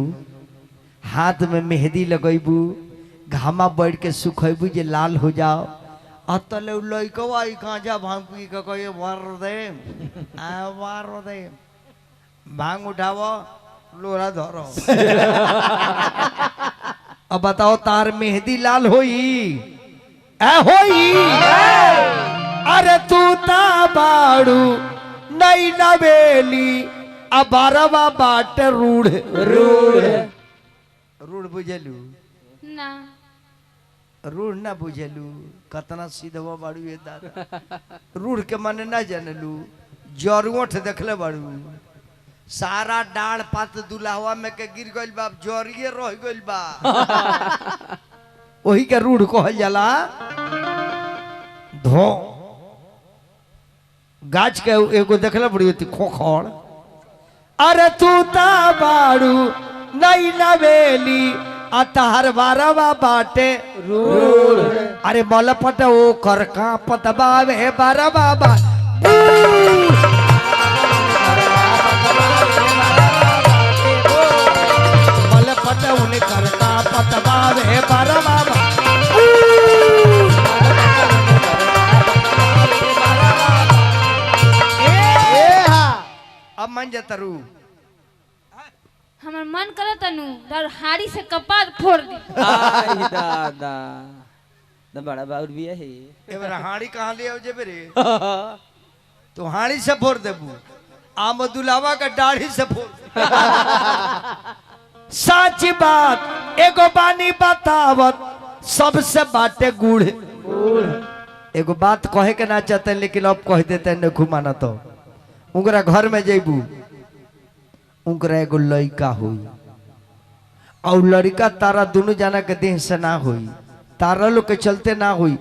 हाथ में मेहंदी लगेबू घामा बैठ के सुखेबू जे लाल हो जाओ अतले लइकवा ई गांजा भांग पी के कहे मार दे भांग उठावो लोरा धरो। अब बताओ तार मेहंदी लाल होई ए होई। अरे तू ता बाड़ू नई नवेली अबारवा बाट रूढ़ रूढ़ रूढ़ बुझलू ना रूढ़ ना बुझलू कतना सीधवा बाड़ू ये दादा। रूढ़ के माने ना जानलू जरुठ देखले बाड़ू सारा डाढ़ पात दुलावा में के गिर गइल बा जरिए रह गइल बा वही के रूढ़ कहल जाला। धो गाछ के एगो देखले बड़ी होती खोखड़। अरे तू ता बाड़ू नई नवेली अतहर बारवा बाटे रूढ़। अरे मलपट ओ कर का पतबावे बारवा बा मलपट उन्हें कर का पतबावे बारवा बा। अब मन जतरू हमार मन करत तनु दर हाड़ी से कपार फोड़ दी। आई दादा न बड़ा बाउर भी है ए बेरा हाड़ी कहाँ ले आओ जे बेरे तो हाड़ी से फोड़ देबू आमदुलावा का दाढ़ी से फोड़। सच बात एगो बानी बतावत सबसे बाटे गुड़। एगो बात कहे के ना चाहते लेकिन अब कह देते न घुमाना तो उनकरा घर में जेबू उनकरा एगो लड़का हुई और लड़का तारा दोनों जाना के देह से ना हुई तारा लोग के चलते ना हुई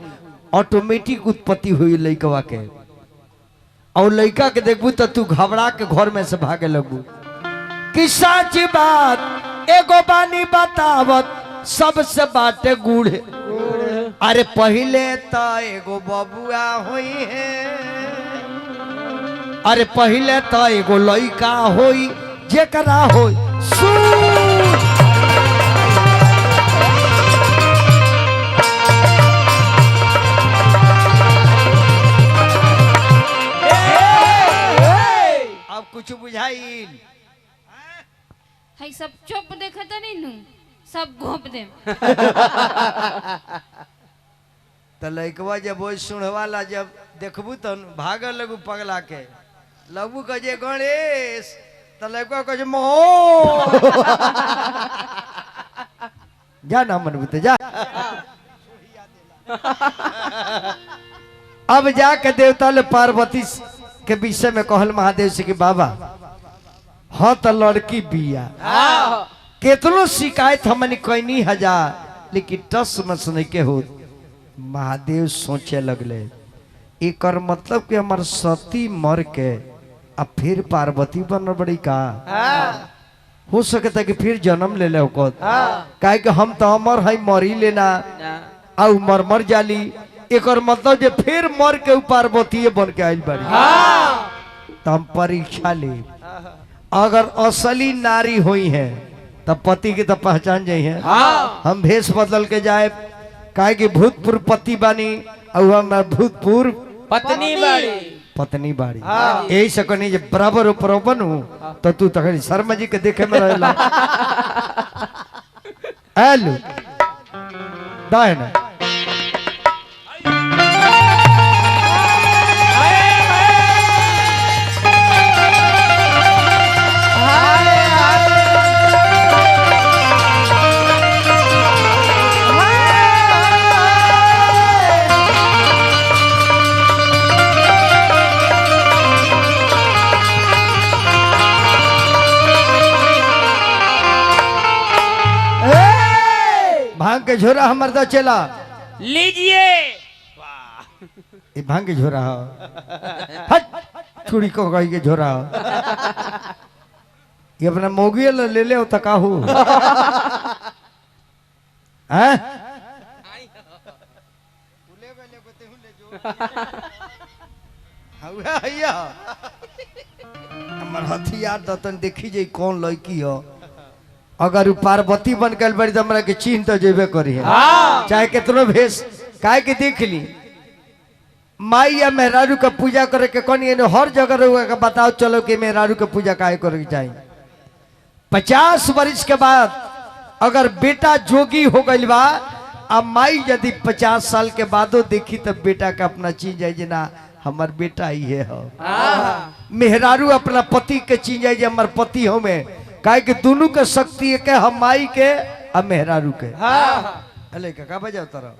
ऑटोमेटिक उत्पत्ति हुई लड़कवा के। और लड़का के देखबू तो तू घबरा के घर में से भागे लगबू कि सच बात एगो बानी बतावत सबसे बाटे गुड़। अरे पहले तो एगो बबुआ हुई है अरे पहले तो एगो लड़का होई जेकरा होई अब कुछ बुझाइल है सब चुप देखत नहीं नु सब घोप दे। तो लड़कवा जब वो सुनवाला जब देखबू तो भाग लगू पगला के लगू कहे गणेश तो लड़का कहे मोह जा ना मनबू तो जा। अब जाके देवता ले पार्वती के विषय में कहल महादेव से कि बाबा हाँ तो लड़की बिया केतनो शिकायत हमने कैनी हजार लेकिन टस मस नहीं के हो। महादेव सोचे लगले एकर मतलब कि हमार सती मर के अब फिर पार्वती बन बड़ी का हो सकता कि फिर जन्म ले ले काहे कि हम तो अमर है मरी लेना और मर मर जाली एक मतलब जे फिर मर के पार्वती बन के आयल बाड़ी तो हम परीक्षा ले अगर असली नारी हुई है तब पति की तो पहचान जाई है। हम भेष बदल के जाए काहे कि भूतपूर्व पति बानी और हम भूतपूर्व पत्नी बाड़ी पत्नी बाड़ी यही से कहनी जे बराबर ऊपर बनू तो तू तक शर्मा जी के देखे में रहेला हेलो दाए ना भांग के झोरा हमर दा चला लीजिए। ये भांग के झोरा हट चूड़ी को गई के झोरा ये अपना मोगी ले ले तका हो हैं हमर हथियार दतन देखी जे कौन लड़की हो अगर पार्वती बन गल बड़ी तो हमरा के चिन्ह तो जेबे करी है चाहे कितनो भेष काहे के देख ली माई या मेहरारू का पूजा करे के कौन हर जगह रहुआ का बताओ चलो कि मेहरारू का पूजा काहे करे के चाहिए 50 वर्ष के बाद अगर बेटा जोगी हो गई बा अब माई यदि 50 साल के बादो देखी तब बेटा का अपना चीज है ना हमार बेटा ही है हो मेहरारू अपना पति के चीज है हमार पति हो में काहे कि दोनों के शक्ति है के हम माई के अब मेहरारू के अले का बजाओ तरह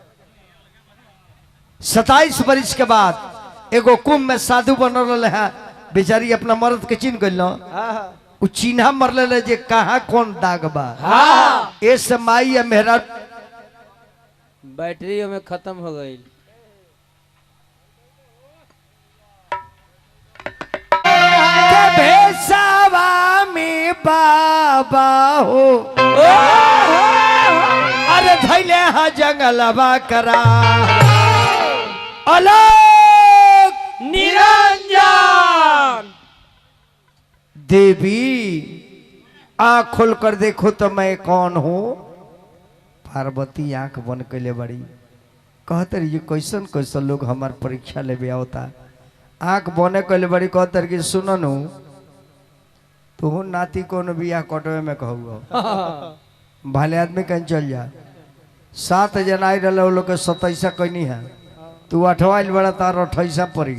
27 वर्ष के बाद एगो कुंभ में साधु बनल है बेचारी अपना मर्द के चिन्ह गइल उ चिन्हा मरले जे कहाँ कौन दाग बा ए समय या मेहरा बैटरी में खत्म हो गई। भेसावा में बाबा हो अरे धैले हा जंगलवा करा अलग निरंजन देवी आँख खोल कर देखो तो मैं कौन हूँ। पार्वती आंख बन के ले बड़ी कहते रही कैसन कैसन लोग हमार परीक्षा ले आवता आंख बने के ले बड़ी कहते रही सुननु तू नाती कौन बिया कटवे में कहू भले आदमी कहीं चल जा 7 जना आई रहा लोग के 27 कहनी है तू 8वां बड़ा तार 28 पड़ी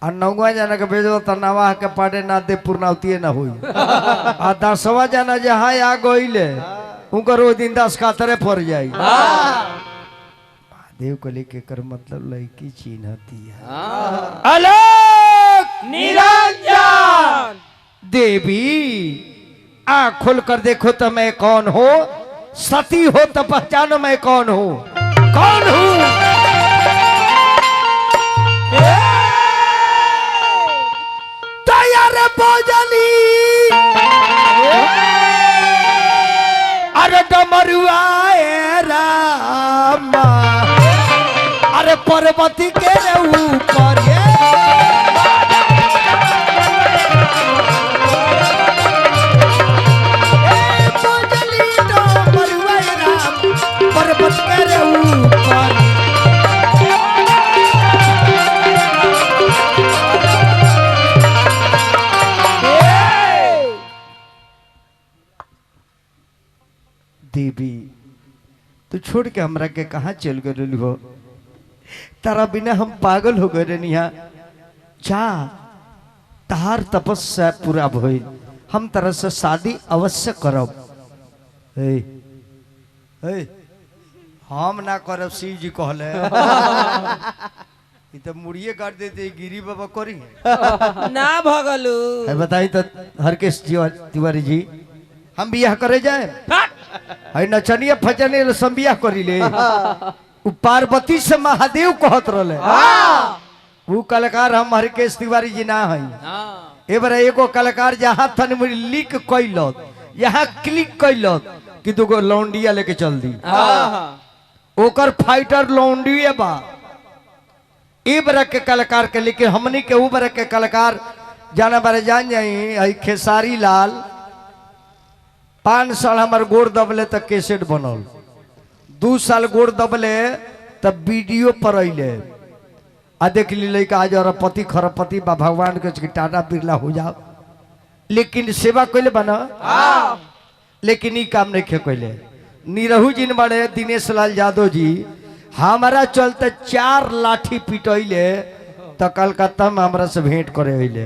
और 9वां जना के भेजो तो नवाह के पाटे ना दे पूर्णावती ना हुई आ 10वां जना जहाँ आ गईले उनकर वो दिन 10 कातरे पड़ जाई महादेव को लेके कर मतलब लड़की चिन्हती है अलग निरंजन देवी आँख खोल कर देखो तो मैं कौन हो सती हो तो पहचानो मैं कौन हूँ कौन हूँ। तैयार भोजली अरे डमरुआ रामा अरे पर्वती के ऊपर पर्वत के ऊपर देवी तू छोड़ के हमरा के कहा चल गए हो तारा बिना हम पागल हो गए रनिया जा तार तपस्या पूरा भइल हम तरह से शादी अवश्य करब। हम ना करब शिव जी कहले तो मुड़िए काट देते गिरी बाबा करी ना भगलू बताई तो हरकेश तिवारी जी हम बियाह करे जाए है नचनिया फचनिया सब बियाह करी ले उ पार्वती से महादेव कहत रहे वो कलाकार हम हरकेश तिवारी जी ना है एबार एगो कलाकार जहाँ थन लिख कैलत यहाँ क्लिक कैलत कि दूगो लौंडिया लेके चल दी ओकर फाइटर लौंडिया बा ई बरक के कलाकार के, लेकिन हमनी के ऊ बरक के कलाकार जाना बारे जान जाई। खेसारी लाल 5 साल हमार गोड़ दबले तक कैसेट बनल, 2 साल गोड़ दबले तब वीडियो पर अले आ देख ली लड़का आज अरबपति खरबपति बा, भगवान के टाटा बिरला हो जाओ, लेकिन सेवा कैले बना। लेकिन ई काम नहीं कैले। निरहू जी बड़े दिनेश लाल यादव जी हमारा चलते 4 लाठी पिटैले तो कलकत्ता में हमरा से भेंट करे अले।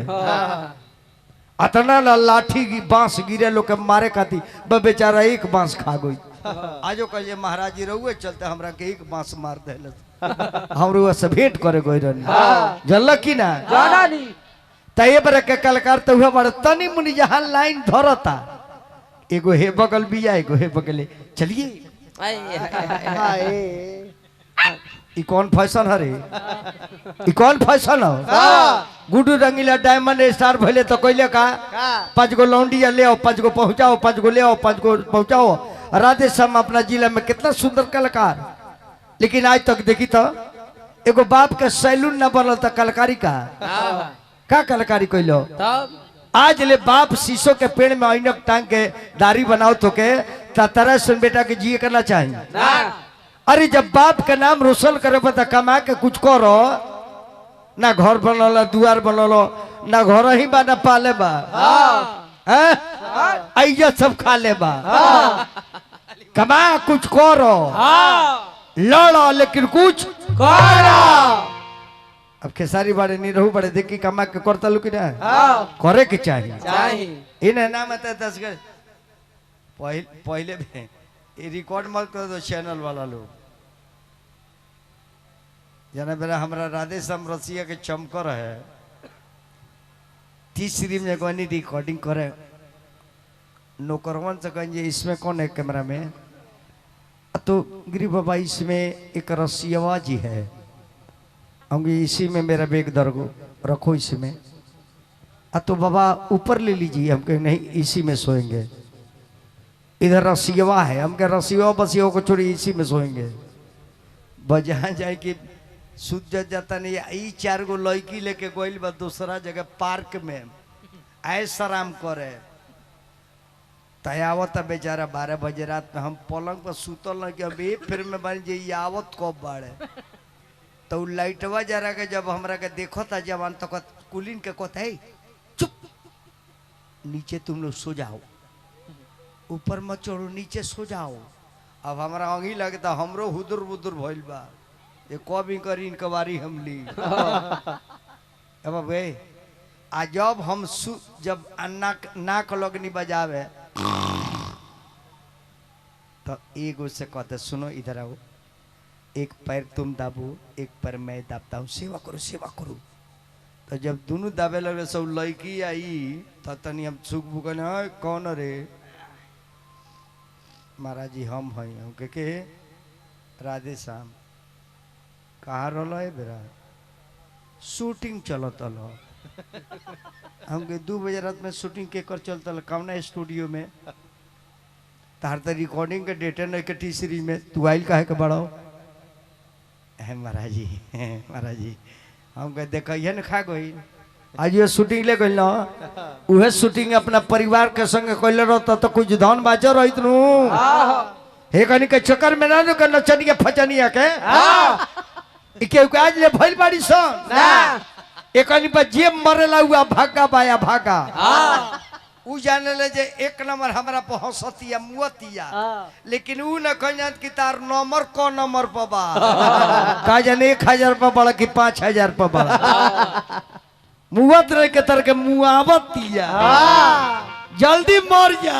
अतना लाठी बांस गिरे लोग के मारे खाती, बेचारा एक बांस खा गई। आजो कहे महाराज जी रहुए चलते हमरा के एक बांस मार दे हम से भेंट करे गई रही जनल की ना जाना नहीं तय बर के कलाकार तो हुआ बड़े तनी मुनि जहाँ लाइन धरता, एगो हे बगल बिया एगो हे बगल, चलिए ई कौन फैशन हरे, ई कौन फैशन हो। गुड्डू रंगीला डायमंड स्टार भले तो कहले का 5 गो लौंडिया ले आओ, 5 गो पहुंचाओ, 5 गो ले आओ, 5 गो पहुंचाओ। राधे श्याम अपना जिला में कितना सुंदर कलाकार, लेकिन आज तक देखी तो एगो बाप के सैलून न बनल तो कलाकारी का कलाकारी कैलो। आज ले बाप शीशो के पेड़ में ऐनक टांग के दाढ़ी बनाओ तो के तरह सुन बेटा के जिए करना चाहिए। अरे जब बाप के नाम रोशन करे पता कमा के कुछ करो ना, घर बनल दुआर बनल ना, घर ही बा ना पाले बा, ऐजा सब खा ले बा, कमा कुछ करो, लड़ो लेकिन कुछ करो। अब खेसारी बड़े निरहू बड़े देखी कमा के करता लू कि ना करे के चाहिए। इन्हें ना मत 10 पहले भी रिकॉर्ड मत कर दो चैनल वाला लोग, जाना बेरा हमारा राधे श्याम रसिया के चमकर है 30 में कोई रिकॉर्डिंग करे, नौकरवन से कहेंगे इसमें कौन है कैमरा में, तो गिरी बाबा इसमें एक रसिया जी है, होंगे इसी में मेरा बैग दर्गो रखो इसी में। तो बाबा ऊपर ले लीजिए, हम कहें नहीं इसी में सोएंगे, इधर रसिया है, हम कह रसिया बसिया को छोड़ी इसी में सोएंगे। बजा जाए कि सूत जाता नहीं, ई 4 गो लड़की लेके गोइल बा दूसरा जगह पार्क में ऐसा आराम करे, तयावत बेचारा 12 बजे रात में हम पलंग पर सुतल न कि अभी फिर में बन जाइए आवत कब बाड़े, तो लाइटवा जरा के जब हमरा के देखो था जवान तो कुलीन के कहता है चुप, नीचे तुम लोग सो जाओ, ऊपर मत चढ़ो, नीचे सो जाओ। अब हमारा अंगी लगता हमरो हुदुर बुदुर भइल बा, ये कभी करी इनकवारी हम ली। अब भाई आ जब हम जब नाक लगनी बजावे तो एगो से कहते सुनो इधर आओ, एक पैर तुम दाबो एक पैर मैं दाबता हूँ, सेवा करो सेवा करो। तो जब दोनों दाबे लगे सब लड़की आई तो तनी हम सुख बुकन कौन रे, महाराज जी हम हैं, हम के राधे श्याम कहाँ रहा है बेरा, शूटिंग चलत हमके 2 बजे रात में शूटिंग के कर चलता कौना स्टूडियो में, तार तो रिकॉर्डिंग के डेटे नहीं के टी सीरीज में, तू आइल काहे के बड़ाओ है महाराज जी, महाराज जी हम कह देख न खा गई आज ये शूटिंग ले गई ना, उहे शूटिंग अपना परिवार के संग कैले रहता तो कुछ धन बाचो रही तू हे कनी के चक्कर में ना कर नचनिया फचनिया के के आज ले भइल बाड़ी सन ना, एकनी पर जे मरेला हुआ भागा बाया भागा उ जाने ले जे 1 नंबर हमरा पर हंसतिया मुअतिया, लेकिन उ न कहन कि तार नंबर को नंबर पर बा का जाने 1000 पर बड़ा कि 5000 पर बड़ा, मुअत रे के तर के मुआवतिया जल्दी मर जा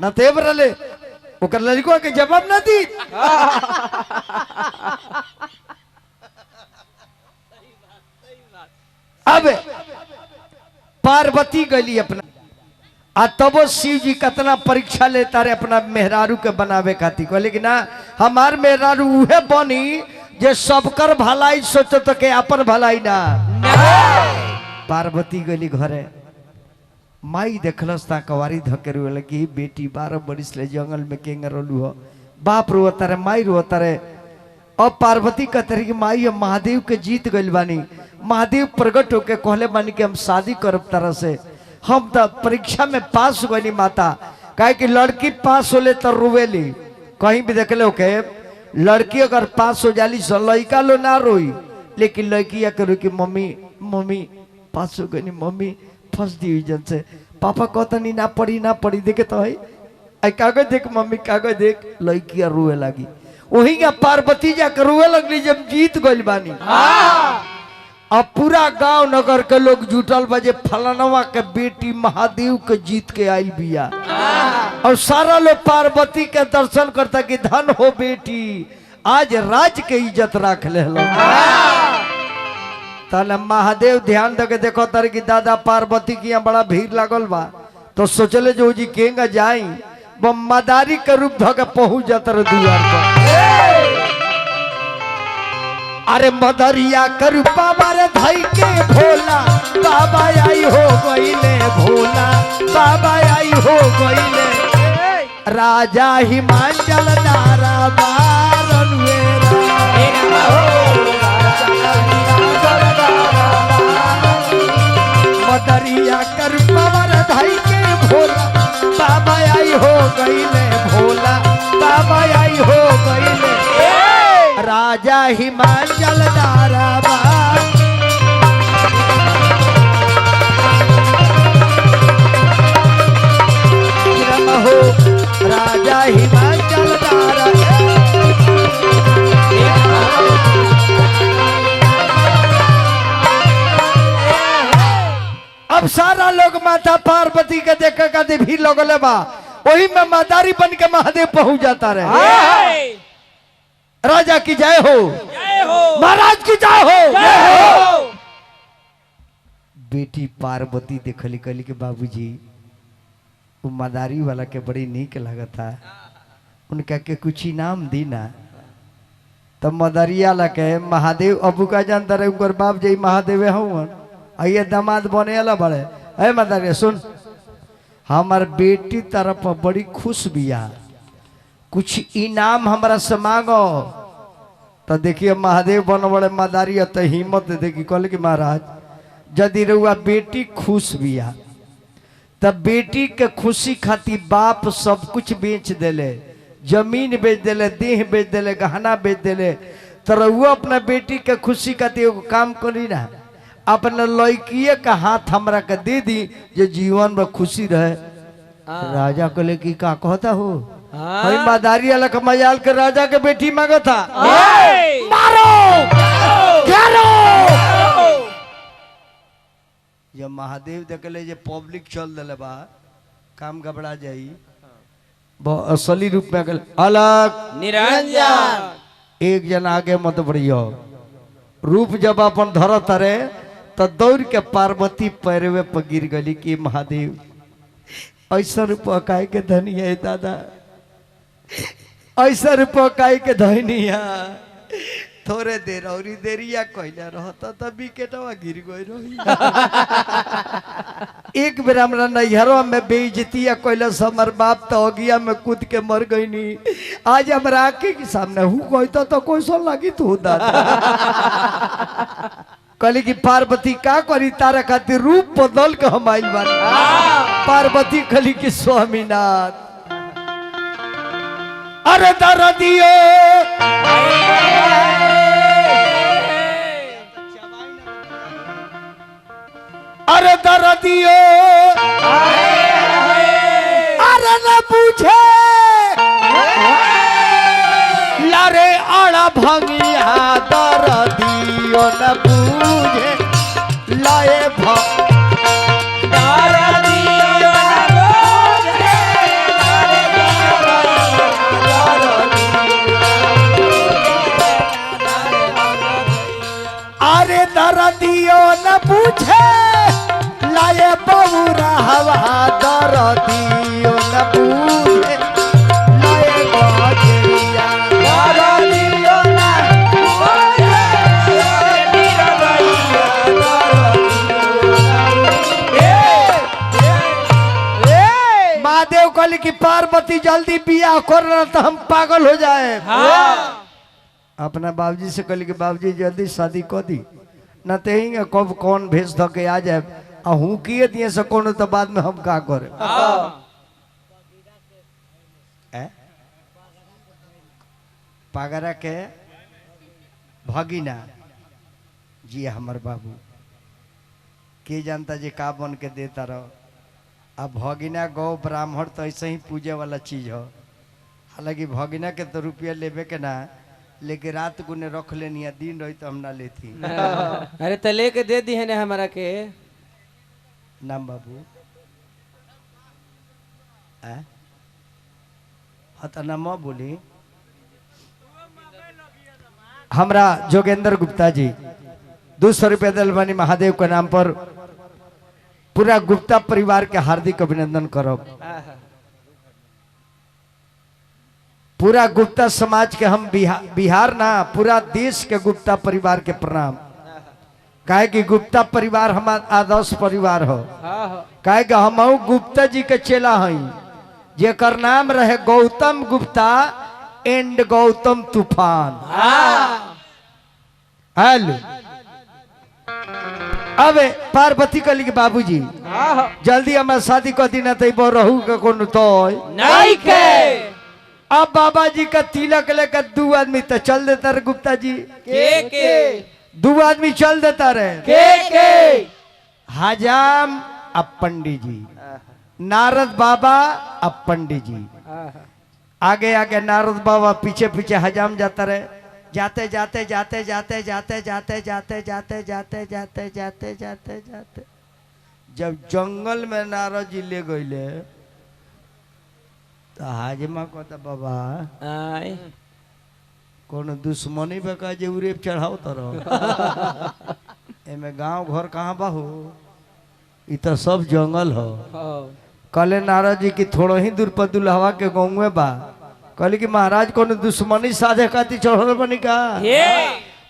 न तेब रले ओकर लड़को के जवाब न दी। अब पार्वती गली अपना आ तबो शिव जी कितना परीक्षा लेता रे अपना मेहरारू के बनावे खातिर, कहले कि ना हमार मेहरारू उहे बनी जे सबकर भलाई सोचो तो के अपन भलाई ना। पार्वती गली घरे माई देखलस ता कवारी धकेरु लगी, बेटी 12 बरिस ले जंगल में केंग रहलू हो, बाप रोता रे माई रोता रे, अब पार्वती कहते कि माई हम महादेव के जीत गइल बानी। महादेव प्रकट होके कहले बानी कि हम शादी करब तरह से। हम तो परीक्षा में पास हो गई माता, काहे कि लड़की पास होले तो रोवेली। कहीं भी देख लो के लड़की अगर पास हो जाली सो लड़का लो ना रोई, लेकिन लड़किया करो कि मम्मी मम्मी पास हो गई, मम्मी फर्स्ट डिवीजन से। पापा कहता नहीं ना पढ़ी देखे तो है कागज देख मम्मी कागज देख, लड़किया रोए लगी। वही का पार्वती जाकर रोए लगली जब जीत गइल बानी। अब पूरा गांव नगर के लोग जुटल बजे फलानवा के बेटी महादेव के जीत के आई बिया। और सारा लोग पार्वती के दर्शन करता कि धन हो बेटी, आज राज के इज्जत रख ले। ताले महादेव ध्यान दे के देखो तारे कि दादा पार्वती की यहाँ बड़ा भीड़ लागल बा, तो सोचले जो जी केंगा जाई वो मदारी के रूप धो के पहुंच जाता रे दुआर पर। अरे मदरिया कर बाबा रे धई के भोला, बाबा आई हो गईले भोला, बाबा आई हो गईले। राजा हिमांचल नारा बारन मदरिया कर बाबा रे धई के भोला, बाबा आई हो गईले भोला, बाबा आई हो गईले। राजा हिमाचल दाराबा हो, राजा हिमाचल दारा। अब सारा लोग माता पार्वती के देख के भी लगले बा, वही में मदारी बन के महादेव पहुंच जाता रहे। राजा की जय हो, महाराज की जय हो। बेटी पार्वती देखली कहली के बाबूजी वो मदारी वाला के बड़ी नीक लगता, उनका के कुछ इनाम दी ना। तब मदारिया लगे महादेव अबू का जानता रहे उनकर बाप जी महादेव हूँ, आइए दामाद बने वाला बड़े। अरे मदारिया सुन, हमार बेटी तरफ बड़ी खुश बिया, कुछ इनाम हमारा से मांगो। तो देखिए महादेव बन बड़े मदारी तो हिम्मत देखी कहले कि महाराज यदि रहुआ बेटी खुश बिया तब बेटी के खुशी खातिर बाप सब कुछ बेच देले, जमीन बेच देले, देह बेच देले, गहना बेच देले। तो रहुआ अपना बेटी के खुशी खातिर एगो काम करी ना, अपने लड़किए का हाथ हमरा के दे दी जो जीवन में खुशी रहे। राजा कहले कि का कहता हो, भाई मदारी अलग मजाल के राजा के बेटी मांगा था। मारो घेरो। जब महादेव देखले जे पब्लिक चल दिले बा, काम घबरा जाई, असली रूप में अलग निरंजन। एक जन आगे मत बढ़ियो, रूप जब अपन धर तरे तो दौड़ के पार्वती पैरवे पर गिर गली कि महादेव ऐसा रूप काय के धनी है दादा, ऐसा रुपया काई के धनिया। थोड़े देर और देरिया कहला रहता तब विकेटवा गिर गई रही। एक बेर हमरा नैहरवा में बेइज्जतिया कहला हमर बाप तो अगिया में कूद के मर गई नी। आज हमरा आके के सामने हूँ कहता तो कैसा लगी तू दादा। कहली कि पार्वती का करी तारा खातिर रूप बदल के हम आइल बानी। पार्वती कहली कि स्वामीनाथ अरे दरदियो अरे दरदियो अरे न पूछे लारे आड़ा भंगिया दरदियो न पूछे लाए दरदियो न पूछे लाए बबूरा हवा दरदियो न पूछे लाए बजरिया दरदियो न महादेव कहली कि पार्वती जल्दी बियाह करना तो हम पागल हो जाए। अपना बाबूजी से कहली कि बाबूजी जल्दी शादी कर दी न ते ही कब कौन भेज धो के आ जाए हूँ किए दिए से कौन तो बाद में हम का करे पागरा के भगिना जी हमार बाबू के जानता जी का बन के देता रहो। अब भगिना गौ ब्राह्मण तो ऐसे ही पूजे वाला चीज हो। हालांकि भगिना के तो रुपया लेबे के ना लेके रात को ने रख लेनी दिन रही तो हम ना लेती। अरे तो लेके दे दी है ना हमारा के नाम बाबू हाँ तो नाम बोली हमरा जोगेंद्र गुप्ता जी 200 रुपया दलवानी महादेव के नाम पर पूरा गुप्ता परिवार के हार्दिक अभिनंदन करो। पूरा गुप्ता समाज के हम बिहार ना पूरा देश के गुप्ता परिवार के प्रणाम। काहे कि गुप्ता परिवार हमार आदर्श परिवार हो। काहे कि हम गुप्ता जी के चेला हई जेकर नाम रहे गौतम गुप्ता एंड गौतम तूफान। हेलो अब पार्वती कली के बाबूजी जल्दी हमारे शादी कर दी ना तो रहू के कौन तो नहीं के अब बाबा जी का तिलक लेकर 2 आदमी तो चल देता रहे गुप्ता जी के 2 आदमी चल देता रहे के हजाम अब पंडित जी नारद बाबा अब पंडित जी आगे आगे नारद बाबा पीछे पीछे हजाम जाता रहे। जाते जाते जाते जाते जाते जाते जाते जाते जाते जाते जाते जाते जाते जब जंगल में नारद जी ले गए तो हाजमा कहता बाबा कौन दुश्मनी बका जे उरेप चढ़ाओ तरह एमे गांव घर कहाँ बाहू इ तो सब जंगल हो। कले नारद जी की थोड़ा ही दूर पर दुल्हवा के गाँव बा कहली कि महाराज कौन दुश्मनी साधे खाती चढ़ल बनी का।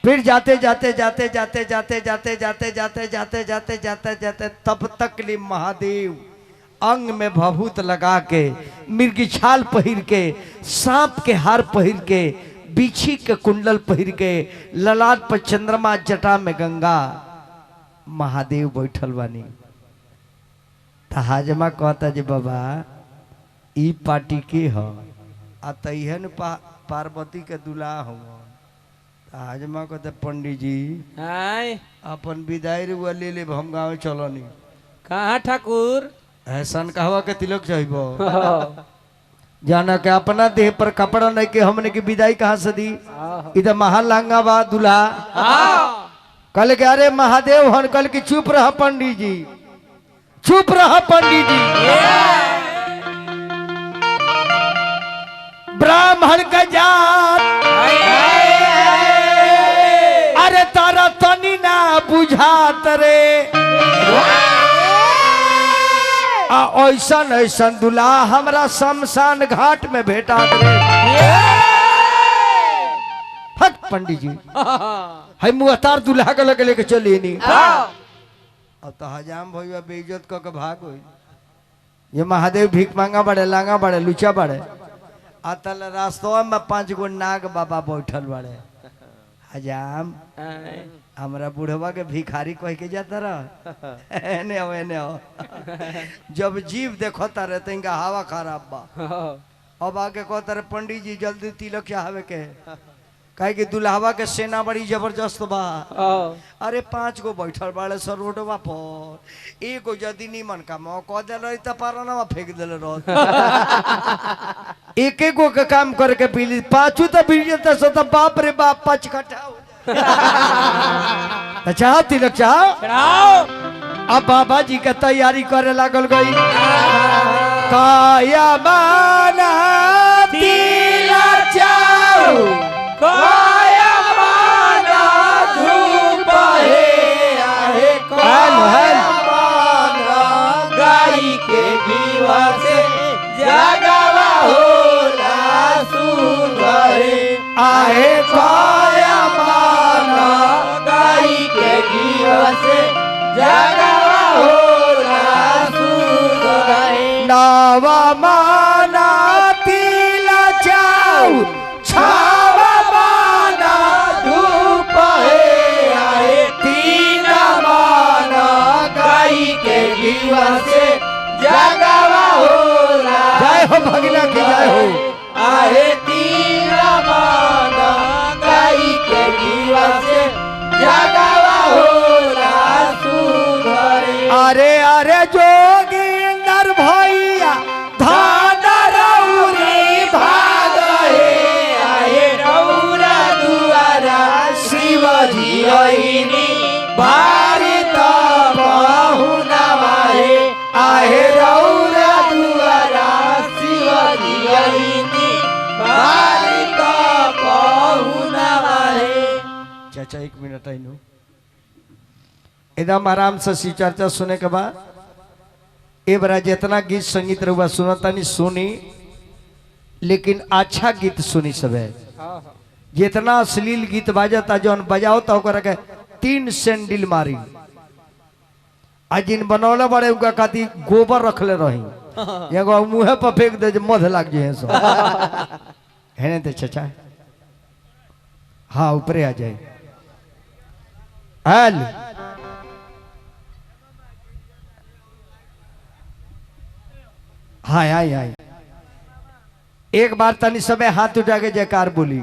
फिर जाते जाते जाते जाते जाते जाते जाते जाते जाते जाते जाते जाते तब तक ली महादेव अंग में भभूत लगा के मिर्गी छाल पहिर के सांप के हार पहिर के बिछी के कुंडल पहिर के ललाट पर चंद्रमा जटा में गंगा महादेव बैठल बानी। हाजमा कहता जी बाबा ई पार्टी के हो तहन पार्वती के दुल्हा हो। हाजमा कहते पंडित जी अपन विदाई रुआ ले ले हम गाँव चलनी कहाँ ठाकुर ऐसन कहवा के तिलक चाहिए जाना के अपना देह पर कपड़ा नहीं के हमने की विदाई कहाँ से दी इधर महालांगा बा दुल्हा कल के अरे महादेव हन कल की चुप रहा पंडित जी चुप रहा पंडित जी ब्राह्मण का जात अरे तारा तनी ना बुझात रे ऐसन ऐसन दुल्हा हमरा शमशान घाट में भेटा रे। हट पंडित जी है मुहतार दुल्हा के लगे लेके चलिए नहीं अब तो हजाम भैया बेइज्जत के भाग हो। ये महादेव भीख मांगा बड़े लांगा बड़े लुचा बड़े आतल रास्तवा में 5 गो नाग बाबा बैठल बड़े। हजाम हमरा बुढ़वा के भिखारी कह के जाता रह एने हो एने हो जब जीव देखो तारे तो इनका हवा खराब बा। अब आके कहता रहे पंडित जी जल्दी तिलक चाहवे के कहे कि दुल्हावा के सेना बड़ी जबरदस्त बा। अरे 5 गो बैठल बाड़े सर रोडवा पर एगो यदि निमन का मौ कह दे रही तो पारनवा फेंक दिल एक गो के काम करके पीली 5 तो बीजता सो तो बाप रे बाप 5 कट्ठा चाहो तिलक चाहो। अब बाबा जी के तैयारी करे लागल गई काया माना तिलक चाहो काया माना धूप है आहे काया माना गाई के घीवा से जगवा होला सुंदर आहे काया माना गाई के घीवा से जगवा होला सुंदर नावा माना तिलक चाहो छावा माना जोगिंदर भैया धान रौरी भाग हे आए रौरा दुआरा शिवजी अइनी भारत पहुनावा हे आहे रौरा दुआरा शिवजी अइनी भारत पहुनावा हे। चाचा 1 मिनट आइनु एकदम आराम से सी चर्चा सुने के बाद ए बरा जितना गीत संगीत रहुआ सुनता नहीं सुनी, लेकिन अच्छा गीत सुनी सब है। जितना अश्लील गीत बाजता जौन बजाओ तो के 3 सैंडल मारी आ जिन बनौले बड़े उनका खाती गोबर रखले रही एगो मुँह पर फेंक दे मध लाग जाए सब है नहीं तो चाचा। हाँ ऊपरे आ जाए। हेलो हाय हाय हाय एक बार तनी समय हाथ उठा के जयकार बोली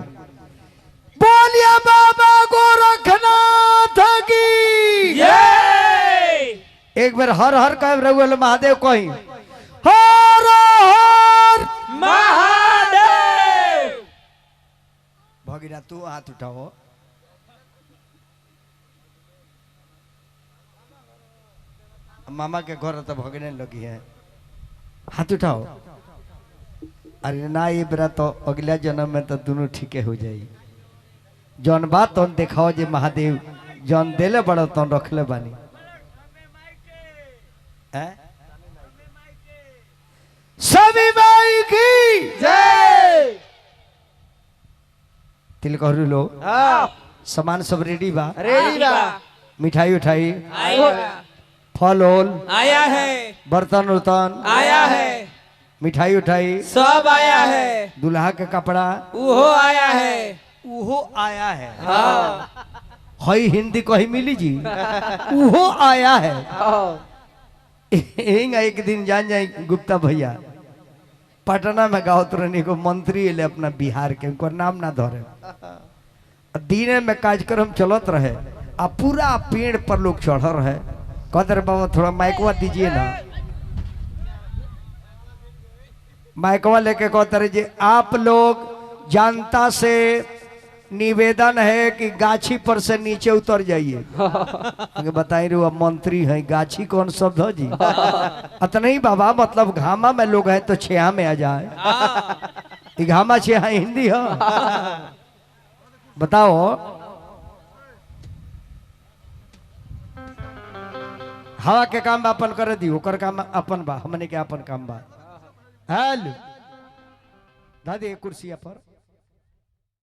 बोलिए बाबा गोरखनाथ की एक बार हर हर कह रघुल महादेव कहीं हर हर महादेव। भगीरा तू हाथ उठाओ। मामा के घर तो भगने लगी है, हाथ उठाओ। अरे ना ये बेरा तो अगला जन्म में तो दोनों ठीक हो जाई। जौन बात तो दिखाओ जे महादेव जौन देले बड़ा तो रखले बानी सभी माई की जय। तिल कहरू लो सामान सब रेडी बा, रेडी बा। मिठाई उठाई आया फल ओल आया है, बर्तन उर्तन आया है, मिठाई उठाई सब आया है, दूल्हा के कपड़ा उहो आया है, उहो आया है। हाँ हई हिंदी कही मिली जी उहो आया है। एक दिन जान जाए गुप्ता भैया पटना में गाँव तुरंत को मंत्री एले अपना बिहार के, उनको नाम ना धरे। दिन में कार्यक्रम चलत रहे आ पूरा पेड़ पर लोग चढ़ रहे। कहते रहे बाबा थोड़ा माइकवा दीजिए ना। माइकवा लेके कहते रहे जी आप लोग जनता से निवेदन है कि गाछी पर से नीचे उतर जाइए। बताई रे मंत्री है गाछी कौन शब्द हो जी। अतः नहीं बाबा मतलब घामा में लोग है तो छेहा में आ जाए। घामा छेहा हिंदी हो बताओ। हवा के काम अपन कर दी ओकर काम अपन बा हमने के अपन काम बा। हेलो दादी कुर्सी पर